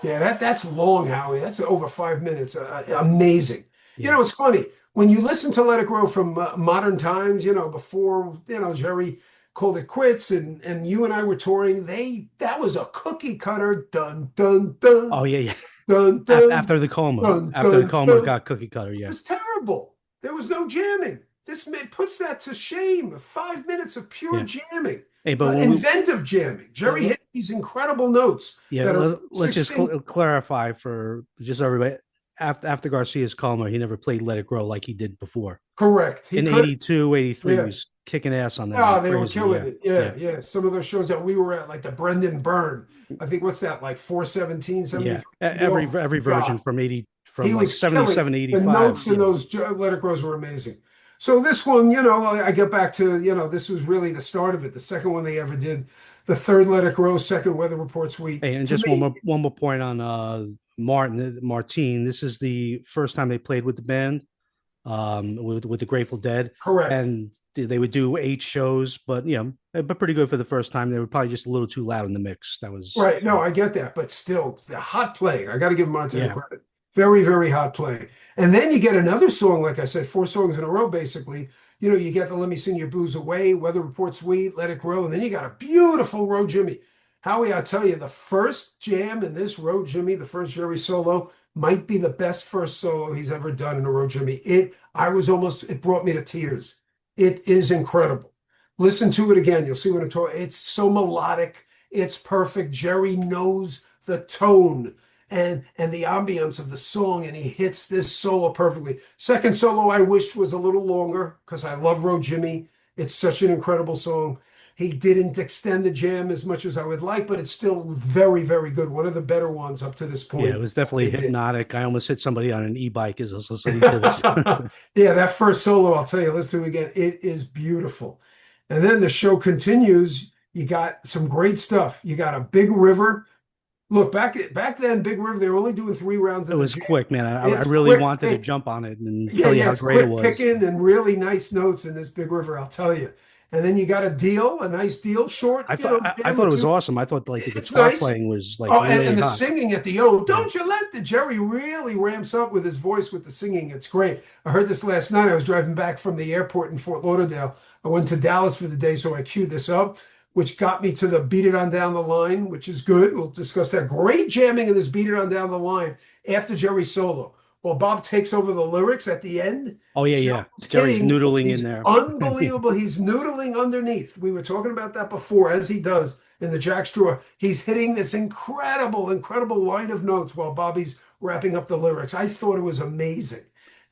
Yeah, that's long, Howie. That's over 5 minutes. Amazing. You Yeah. know, it's funny when you listen to Let It Grow from modern times. You know, before Jerry called it quits, and you and I were touring. That was a cookie cutter. Dun dun dun Oh yeah, yeah. dun dun dun After the dun coma dun. got cookie cutter. It Yeah. was terrible. There was no jamming. This man puts that to shame. 5 minutes of pure Yeah. jamming, Hey, but but when we inventive jamming. Jerry hit these incredible notes yeah, that are let's just 16. clarify for just everybody. After Garcia's coma, he never played Let It Grow like he did before. Correct. He In could. 82, 83, he Yeah. was kicking ass on that Oh, like they were crazy. killing Yeah. it. Yeah. Yeah, yeah. Some of those shows that we were at, like the Brendan Byrne, I think what's that, like 417, Yeah. 73? Oh my Every version God. from 80 He from like was killing 77 to the 85. notes in Yeah. those Let It Grows were amazing. So this one, I get back to, this was really the start of it. The second one they ever did, the third Let It Grow, second Weather Report Suite. Hey, and To just me, one more point on Martine. This is the first time they played with the band, with the Grateful Dead, correct. and they would do 8 shows, but but pretty good for the first time. They were probably just a little too loud in the mix. That was Right. No, I get that. But still, the hot playing. I got to give Montana yeah. credit. Very, very hot playing. And then you get another song, like I said, 4 songs in a row, basically. You get the Let Me Sing Your Blues Away, Weather Report Suite, Let It Grow. And then you got a beautiful Road Jimmy. Howie, I tell you, the first jam in this Road Jimmy, the first Jerry solo, might be the best first solo he's ever done in a Road Jimmy. It brought me to tears. It is incredible. Listen to it again. You'll see what I'm talking. It's so melodic. It's perfect. Jerry knows the tone and the ambience of the song, and he hits this solo perfectly. Second solo I wished was a little longer because I love Road Jimmy. It's such an incredible song. He didn't extend the jam as much as I would like, but it's still very, very good. One of the better ones up to this Yeah, it point. was definitely They did. hypnotic. I almost hit somebody on an e-bike as I was listening to this. Yeah, that first solo, I'll tell you, listen to it again. It is beautiful. And then the show continues. You got some great stuff. You got a Big River. Look, back then, Big River, they were only doing 3 rounds It of the was jam. quick, man. I It's really quick wanted to pick. jump on it and Yeah, tell you yeah, how it's great it quick was. picking and really nice notes in this Big River, I'll tell you. And then you got a nice deal, short, I jam thought or it was two. awesome. I thought like the It's guitar nice. playing was like Oh, really and the hot. singing at the Yeah. don't you let the Jerry really ramps up with his voice with the singing. It's great. I heard this last night. I was driving back from the airport in Fort Lauderdale. I went to Dallas for the day, so I queued this up, which got me to the Beat It On Down the Line, which is good. We'll discuss that. Great jamming in this Beat It On Down the Line after Jerry's solo. Well, Bob takes over the lyrics at the end. Oh yeah, yeah. Joe's Jerry's hitting noodling in these there. unbelievable. He's noodling underneath. We were talking about that before, as he does in the Jack Straw. He's hitting this incredible, incredible line of notes while Bobby's wrapping up the lyrics. I thought it was amazing,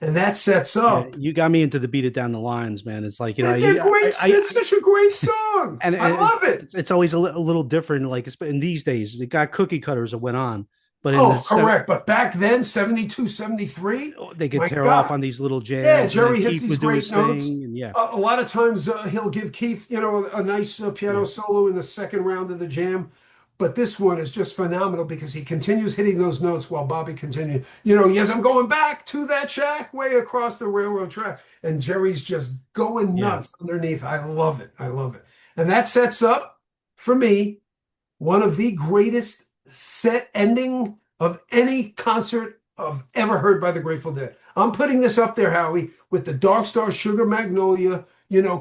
and that sets Yeah, up. you got me into the beat it down the lines, man. It's like They're great. It's such a great song. and I love it. it's always a little different. Like in these days, it got cookie cutters that went on, but in the Oh, correct. But back then, 72, 73. they could My tear off God. on these little Yeah, jams, and then Jerry hits Keith these would do great his notes. thing, and yeah, A lot of times he'll give Keith, a nice yeah, piano solo in the second round of the jam. But this one is just phenomenal because he continues hitting those notes while Bobby continues. Yes, I'm going back to that shack way across the railroad track. And Jerry's just going yeah. nuts underneath. I love it. I love it. And that sets up, for me, one of the greatest set ending of any concert I've ever heard by the Grateful Dead. I'm putting this up there, Howie, with the Dark Star Sugar Magnolia,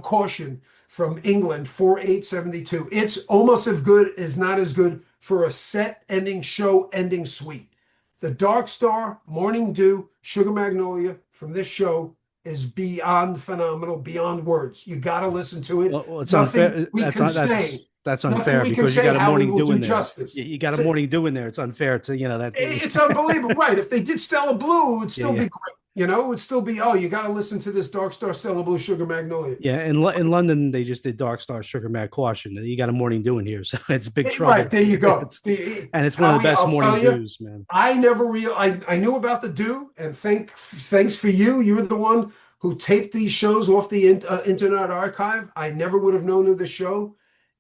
caution from England, 4872. It's almost as good as not as good for a set ending, show ending suite. The Dark Star, Morning Dew, Sugar Magnolia from this show is beyond phenomenal, beyond words. You got to listen to it. Well, it's Nothing unfair. we can say That's Nothing unfair we can because you say got a how we morning will dew do in there. justice. You got a morning dew in there. It's unfair to that. It's unbelievable, right? If they did Stella Blue, it would Yeah, still yeah. be great. It would still be, oh, you got to listen to this Dark Star Stella Blue Sugar Magnolia. Yeah, in London they just did Dark Star Sugar Mad Caution. You got a morning dew in here, so it's big Right, trouble. there you go. And it's one of the Howie, best I'll morning tell you, dews, man. I knew about the do, and thanks for you. You were the one who taped these shows off the Internet Archive. I never would have known of the show.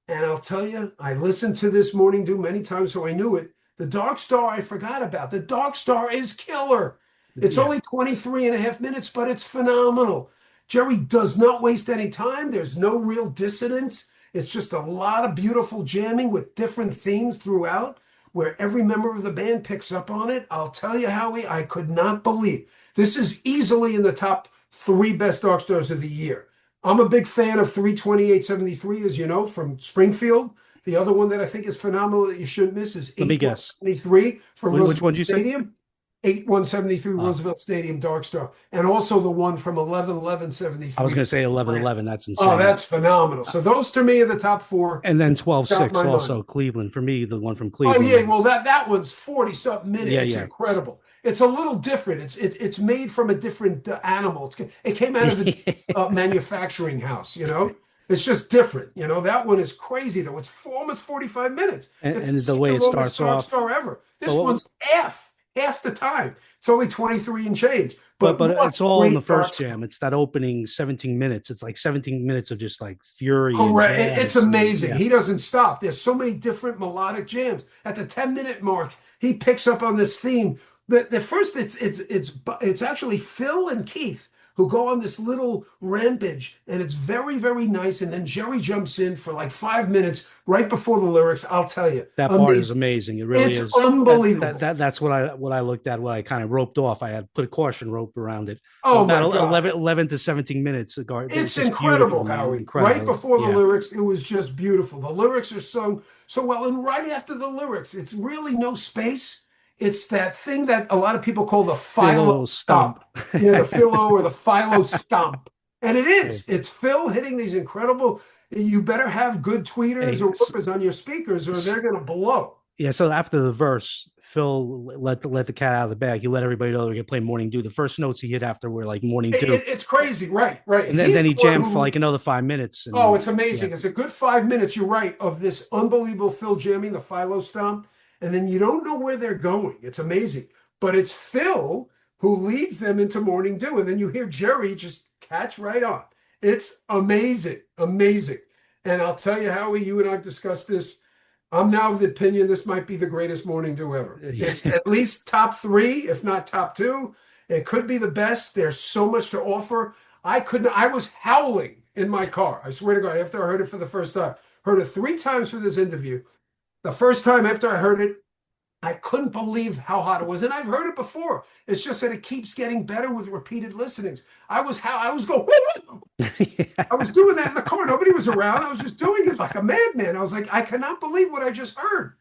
And I'll tell you, I listened to this Morning Dew many times, so I knew it. The Dark Star, I forgot about. The Dark Star is killer. It's Yeah, only 23 and a half minutes, but it's phenomenal. Jerry does not waste any time. There's no real dissonance. It's just a lot of beautiful jamming with different themes throughout. where every member of the band picks up on it. I'll tell you, Howie, I could not believe. This is easily in the top 3 best Dark Stars of the year. I'm a big fan of 32873, as you know, from Springfield. The other one that I think is phenomenal that you shouldn't miss is Let me guess. 8173 from Which Roosevelt one did you say? Stadium. 8173 Roosevelt Stadium Dark Star. And also the one from 111173. I was going to say 1111. That's insane. Oh, that's phenomenal. So those to me are the top 4. And then Got 12-6 my also mind. Cleveland. For me, the one from Oh Cleveland. yeah, well that one's 40-something minutes. Yeah, It's yeah. incredible. It's a little different. It's made from a different animal. It came out of a manufacturing house, you know. It's just different, you know. That one is crazy though. It's almost 45 minutes. And It's the way it single longest starts Dark off. Star ever. This But- one's half the time. It's only 23 and change. But what it's all in great the first Dark Star. jam. It's that opening 17 minutes. It's like 17 minutes of just like fury. Correct. And jazz. It's amazing. Yeah. He doesn't stop. There's so many different melodic jams. At the 10-minute mark, he picks up on this theme. The first it's actually Phil and Keith who go on this little rampage, and it's very, very nice. And then Jerry jumps in for like 5 minutes right before the lyrics. I'll tell you, That part is amazing. It really It's is unbelievable. That's what I looked at. What I kind of roped off. I had put a caution rope around it. Oh my About God. 11 to 17 minutes. It's incredible, Howie. Incredible. Right before the Yeah. lyrics, it was just beautiful. The lyrics are sung so well, and right after the lyrics, it's really no space. It's that thing that a lot of people call the philo stomp. The philo or the philo stomp. And it is. It's Phil hitting these incredible. You better have good tweeters or whoopers on your speakers, or they're going to blow. Yeah. So after the verse, Phil let the cat out of the bag. He let everybody know they're going to play Morning Dew. The first notes he hit after were like Morning Dew. It's crazy, right? And then he jammed for like another 5 minutes. And it's amazing. It's a good 5 minutes, you're right, of this unbelievable Phil jamming, the philo stomp. And then you don't know where they're going. It's amazing. But it's Phil who leads them into Morning Dew. And then you hear Jerry just catch right on. It's amazing. Amazing. And I'll tell you, Howie, you and I've discussed this. I'm now of the opinion this might be the greatest Morning Dew ever. It's at least top 3, if not top 2. It could be the best. There's so much to offer. I was howling in my car. I swear to God, after I heard it for the first time. Heard it 3 times for this interview. The first time after I heard it, I couldn't believe how hot it was. And I've heard it before. It's just that it keeps getting better with repeated listenings. I was going, I was doing that in the car. Nobody was around. I was just doing it like a madman. I was like, I cannot believe what I just heard.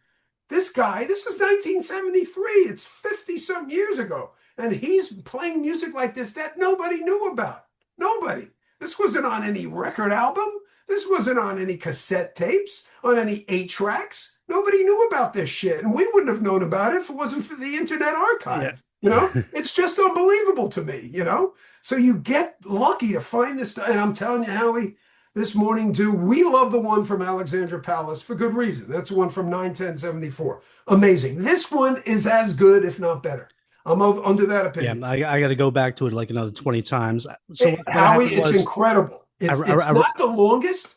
This guy, this is 1973. It's 50-some years ago. And he's playing music like this that nobody knew about. Nobody. This wasn't on any record album. This wasn't on any cassette tapes, on any 8-tracks. Nobody knew about this shit. And we wouldn't have known about it if it wasn't for the Internet Archive. Yeah. You know, it's just unbelievable to me, you know? So you get lucky to find this stuff. And I'm telling you, Howie, this Morning Dew, we love the one from Alexandra Palace for good reason. That's the one from 9/10/74. Amazing. This one is as good, if not better. I'm under that opinion. Yeah, I got to go back to it like another 20 times. So Howie, it's incredible. It's not the longest.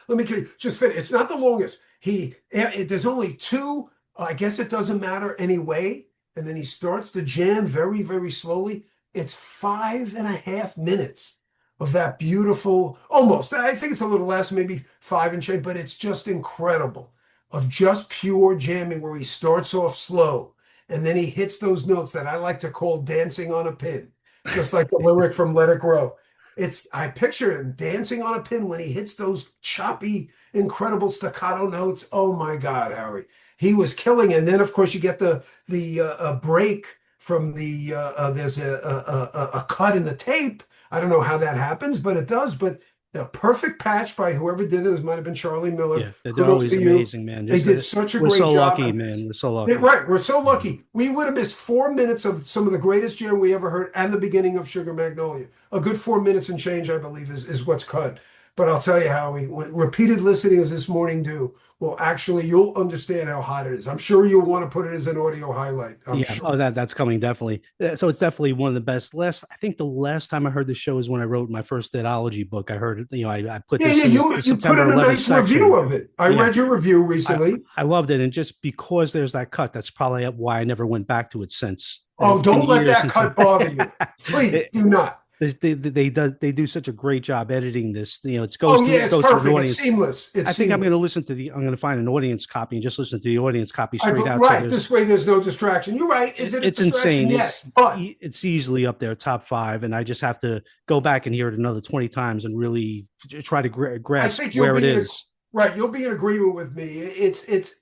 Let me just finish. It's not the longest. There's only 2. I guess it doesn't matter anyway. And then he starts the jam very, very slowly. It's 5.5 minutes of that beautiful, almost. I think it's a little less, maybe 5 and change, but it's just incredible of just pure jamming where he starts off slow and then he hits those notes that I like to call dancing on a pin, just like the lyric from Let It Grow. I picture him dancing on a pin when he hits those choppy, incredible staccato notes. Oh my God, Howie. He was killing. And then of course you get the break from there's a cut in the tape. I don't know how that happens, but it does. But the perfect patch by whoever did it might have been Charlie Miller. Yeah, they're always amazing, man. They did such a great job. We're so lucky, man. We're so lucky. Right, we're so lucky. We would have missed 4 minutes of some of the greatest jam we ever heard and the beginning of Sugar Magnolia. A good 4 minutes and change, I believe, is what's cut. But I'll tell you, Howie, repeated listening of this Morning Dew will actually, you'll understand how hot it is. I'm sure you'll want to put it as an audio highlight. I'm sure. Oh, that's coming definitely. So it's definitely one of the best. I think the last time I heard the show is when I wrote my first Deadology book. I heard it. I put this in the September put in a 11th nice section. review of it. I read your review recently. I loved it, and just because there's that cut, that's probably why I never went back to it since. Oh, don't let that cut bother you. Please do not. They do such a great job editing this. It Oh yeah, it's goes to an perfect. It's audience. seamless. It's I think I'm seamless. going to listen to the. I'm going to find an audience copy and just listen to the audience copy straight out. So Right. This way, there's no distraction. You're right. Is it a it's distraction? insane. Yes, but It's easily up there, top five, and I just have to go back and hear it another 20 times and really try to I grasp think you'll where it be is. right. You'll be in agreement with me. It's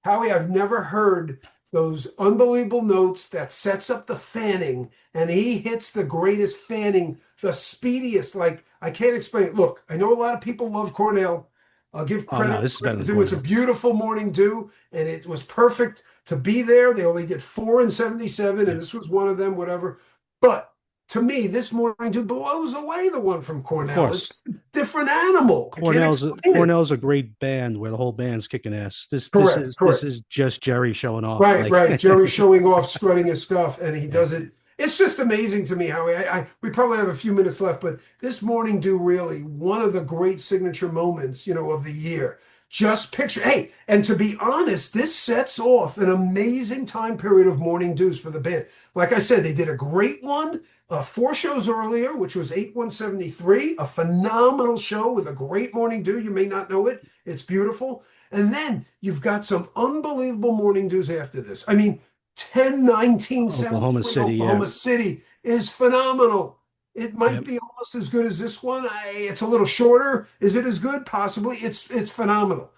Howie. I've never heard those unbelievable notes that sets up the fanning, and he hits the greatest fanning, the speediest. Like I can't explain it. Look, I know a lot of people love Cornell. I'll give Oh no, credit this is where better it's than due. It's a Cornell. beautiful morning dew, and it was perfect to be there. They only did 4 and 77, Yeah, and this was one of them. Whatever, but. To me, this morning dew blows away the one from of Cornell. course. It's a different animal. I can't explain it. Cornell's a great band where the whole band's kicking ass. Correct, This correct. is just Jerry showing off. Right, Like right. Jerry showing off, strutting his stuff, and he yeah, does it. It's just amazing to me how we probably have a few minutes left, but this morning dew really one of the great signature moments, of the year. Just picture, hey, and to be honest, this sets off an amazing time period of morning dews for the band. Like I said, they did a great one 4 shows earlier, which was 8/1/73, a phenomenal show with a great morning dew. You may not know it. It's beautiful. And then you've got some unbelievable morning dews after this. I mean, 10/19/73 Oklahoma City. Yeah, Oklahoma City is phenomenal. It might yep, be almost as good as this one. It's a little shorter. Is it as good? Possibly. It's phenomenal.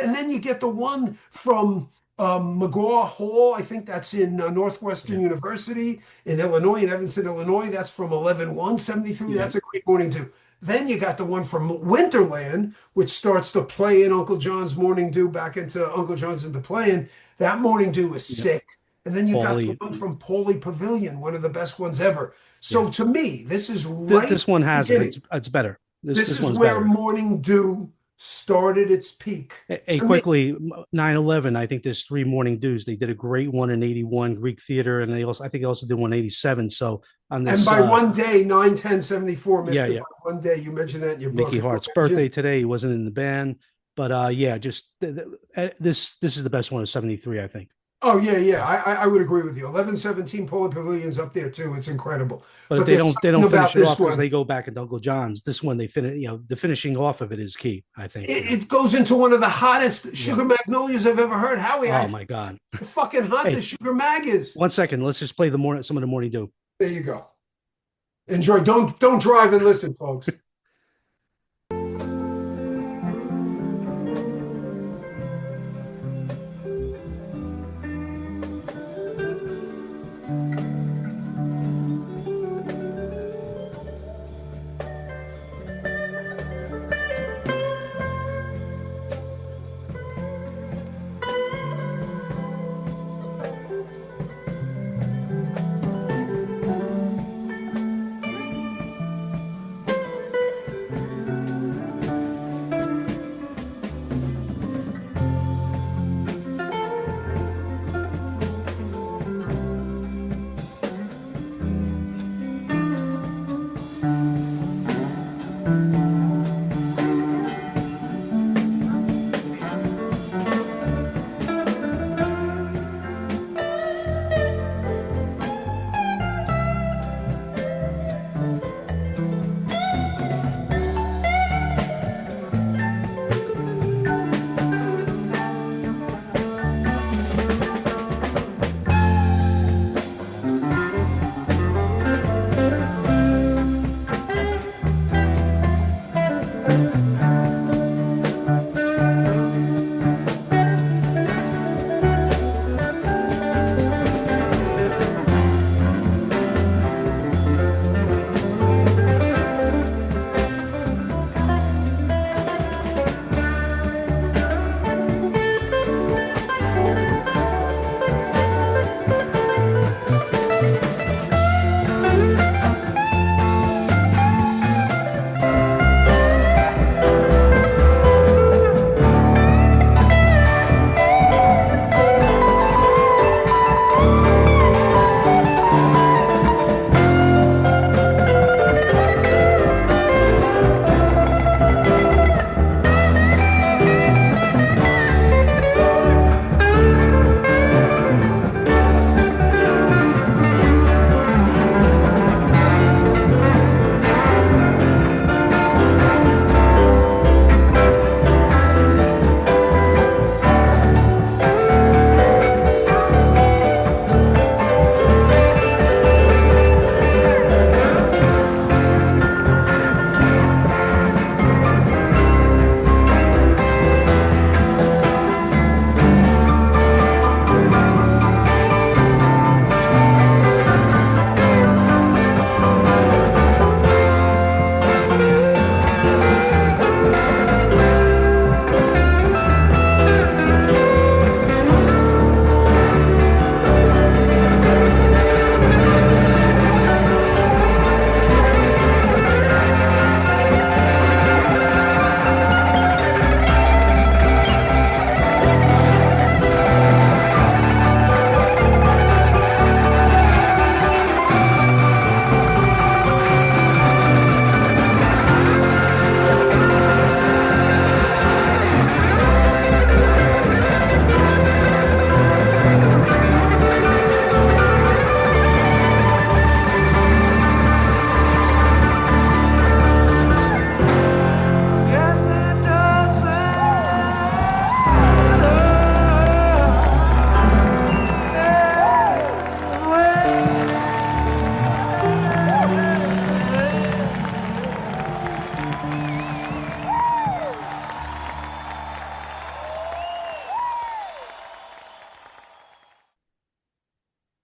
And then you get the one from McGraw Hall. I think that's in Northwestern yeah, University in Illinois, in Evanston, Illinois. That's from 11/1/73. yeah, That's a great morning dew. Then you got the one from Winterland, which starts to play in Uncle John's Morning Dew back into Uncle John's into playing. That Morning Dew is yeah. sick. And then you got the Paulie. one from Paulie Pavilion, one of the best ones ever. Yeah, So to me, this is right this one has it. beginning. It's better. This This is one's where better. Morning Dew started its peak. Hey, To me, quickly, 9/11. I think there's three morning dews. They did a great one in '81, Greek Theater, and I think they also did one in '87. So on and this, by one day, 9/10/74 yeah, missed it yeah, by one day. You mentioned that in your book. Mickey Hart's birthday today. He wasn't in the band, but yeah, just this is the best one of '73, I think. Oh yeah, yeah. I would agree with you. 11/17 Polar Pavilion's up there too. It's incredible. But if But there's they something don't about finish it this off because one. they go back into Uncle John's. This one they finish. The finishing off of it is key. I think. It goes into one of the hottest Yeah. Sugar Magnolias I've ever heard. Howie, Oh my God. fucking hot Hey, this Sugar Mag is. 1 second. Let's just play some of the morning dew. There you go. Enjoy. Don't drive and listen, folks.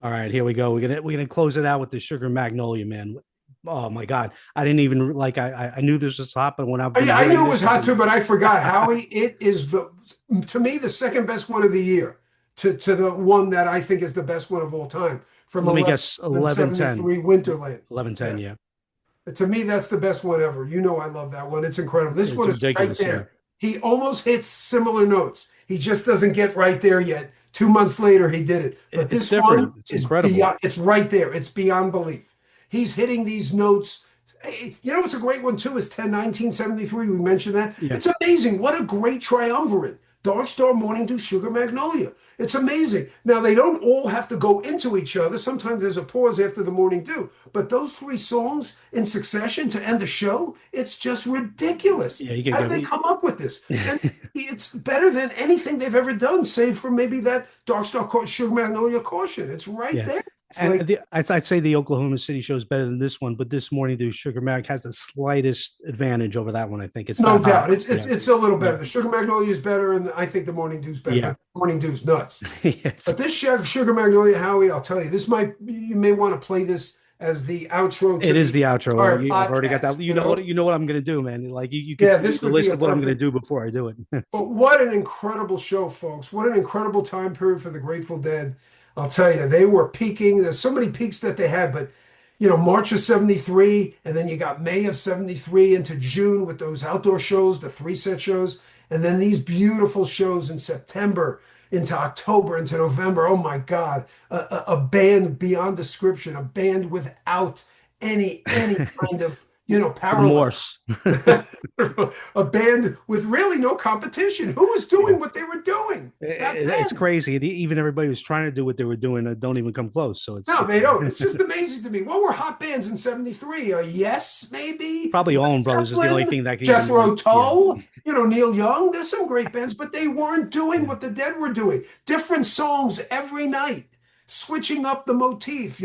All right, here we go. We're gonna close it out with the Sugar Magnolia, man. Oh my God, I didn't even like. I knew this was hot, but when I've been Yeah, I hearing knew it this, was hot too, but I forgot. Howie, it is to me the second best one of the year. To the one that I think is the best one of all time from let me guess, 11:10. 1173 Winterland. 11:10, Yeah. yeah. To me, that's the best one ever. You know, I love that one. It's incredible. This It's one is right ridiculous, yeah. there. He almost hits similar notes. He just doesn't get right there yet. 2 months later, he did it. But It's this different. one It's is incredible. beyond, it's right there. It's beyond belief. He's hitting these notes. You know what's a great one too is 1973. We mentioned that. Yeah. It's amazing. What a great triumvirate. Dark Star, Morning Dew, Sugar Magnolia. It's amazing. Now, they don't all have to go into each other. Sometimes there's a pause after the Morning Dew. But those three songs in succession to end the show, it's just ridiculous. Yeah, you can How did go. they come up with this? And it's better than anything they've ever done, save for maybe that Dark Star Sugar Magnolia caution. It's right Yeah. there. It's And like, I'd say the Oklahoma City show is better than this one, but this Morning Dew Sugar Mag has the slightest advantage over that one. I think it's no that hot. doubt. It's, Yeah. it's, it's a little better. Yeah. The Sugar Magnolia is better, and I think the Morning Dew's better. Yeah. But Morning Dew's nuts. It's- But this Sugar Magnolia, Howie, I'll tell you, you may want to play this as the outro to It is the outro. entire I've already got that. podcast, You know what I'm going to do, man. Like you can Yeah, see this the would list be a of what I'm going to perfect. do before I do it. But what an incredible show, folks. What an incredible time period for the Grateful Dead. I'll tell you, they were peaking. There's so many peaks that they had, but March of 73, and then you got May of 73 into June with those outdoor shows, the 3-set shows, and then these beautiful shows in September into October into November. Oh my God, a band beyond description, a band without any kind of parallel. Remorse. A band with really no competition. Who was doing what they were doing back It's then? crazy. Even everybody who's trying to do what they were doing don't even come close. So it's No, they don't. It's just amazing to me. What were hot bands in 73? Yes, maybe. probably Allman Brothers is the only Zeppelin, thing that can Jethro even, Tull, Neil Young. There's some great bands, but they weren't doing what the Dead were doing. Different songs every night. Switching up the motif,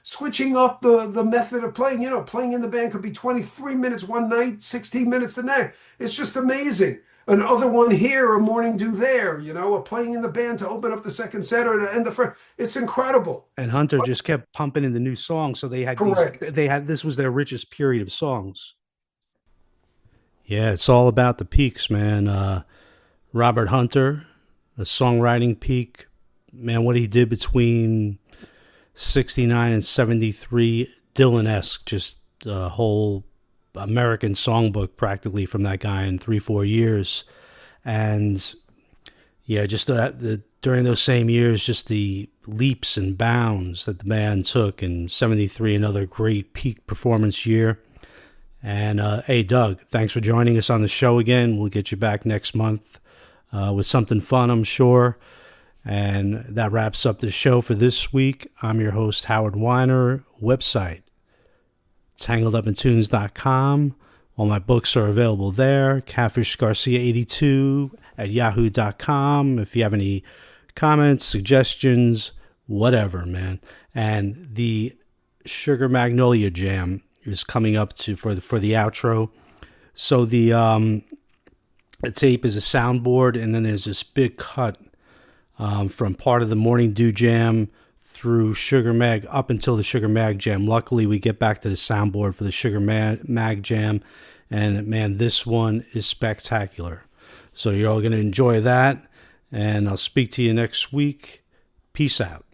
switching up the method of playing. Playing in the band could be 23 minutes one night, 16 minutes the next. It's just amazing. Another one here, a Morning Dew there, a playing in the band to open up the second set or to end the first. It's incredible. And Hunter just kept pumping in the new songs, so they had Correct. this was their richest period of songs. Yeah, it's all about the peaks, man. Robert Hunter, the songwriting peak. Man, what he did between 69 and 73, Dylan-esque, just a whole American songbook practically from that guy in 3-4 years. And yeah, just during those same years, just the leaps and bounds that the band took in 73, another great peak performance year. And hey, Doug, thanks for joining us on the show again. We'll get you back next month with something fun, I'm sure. And that wraps up the show for this week. I'm your host, Howard Weiner. Website, tangledupintunes.com. All my books are available there. Catfish Garcia 82 at yahoo.com. If you have any comments, suggestions, whatever, man. And the Sugar Magnolia Jam is coming up for the outro. So the tape is a soundboard, and then there's this big cut from part of the Morning Dew Jam through Sugar Mag up until the Sugar Mag Jam. Luckily, we get back to the soundboard for the Sugar Mag Jam, and man, this one is spectacular. So you're all going to enjoy that, and I'll speak to you next week. Peace out.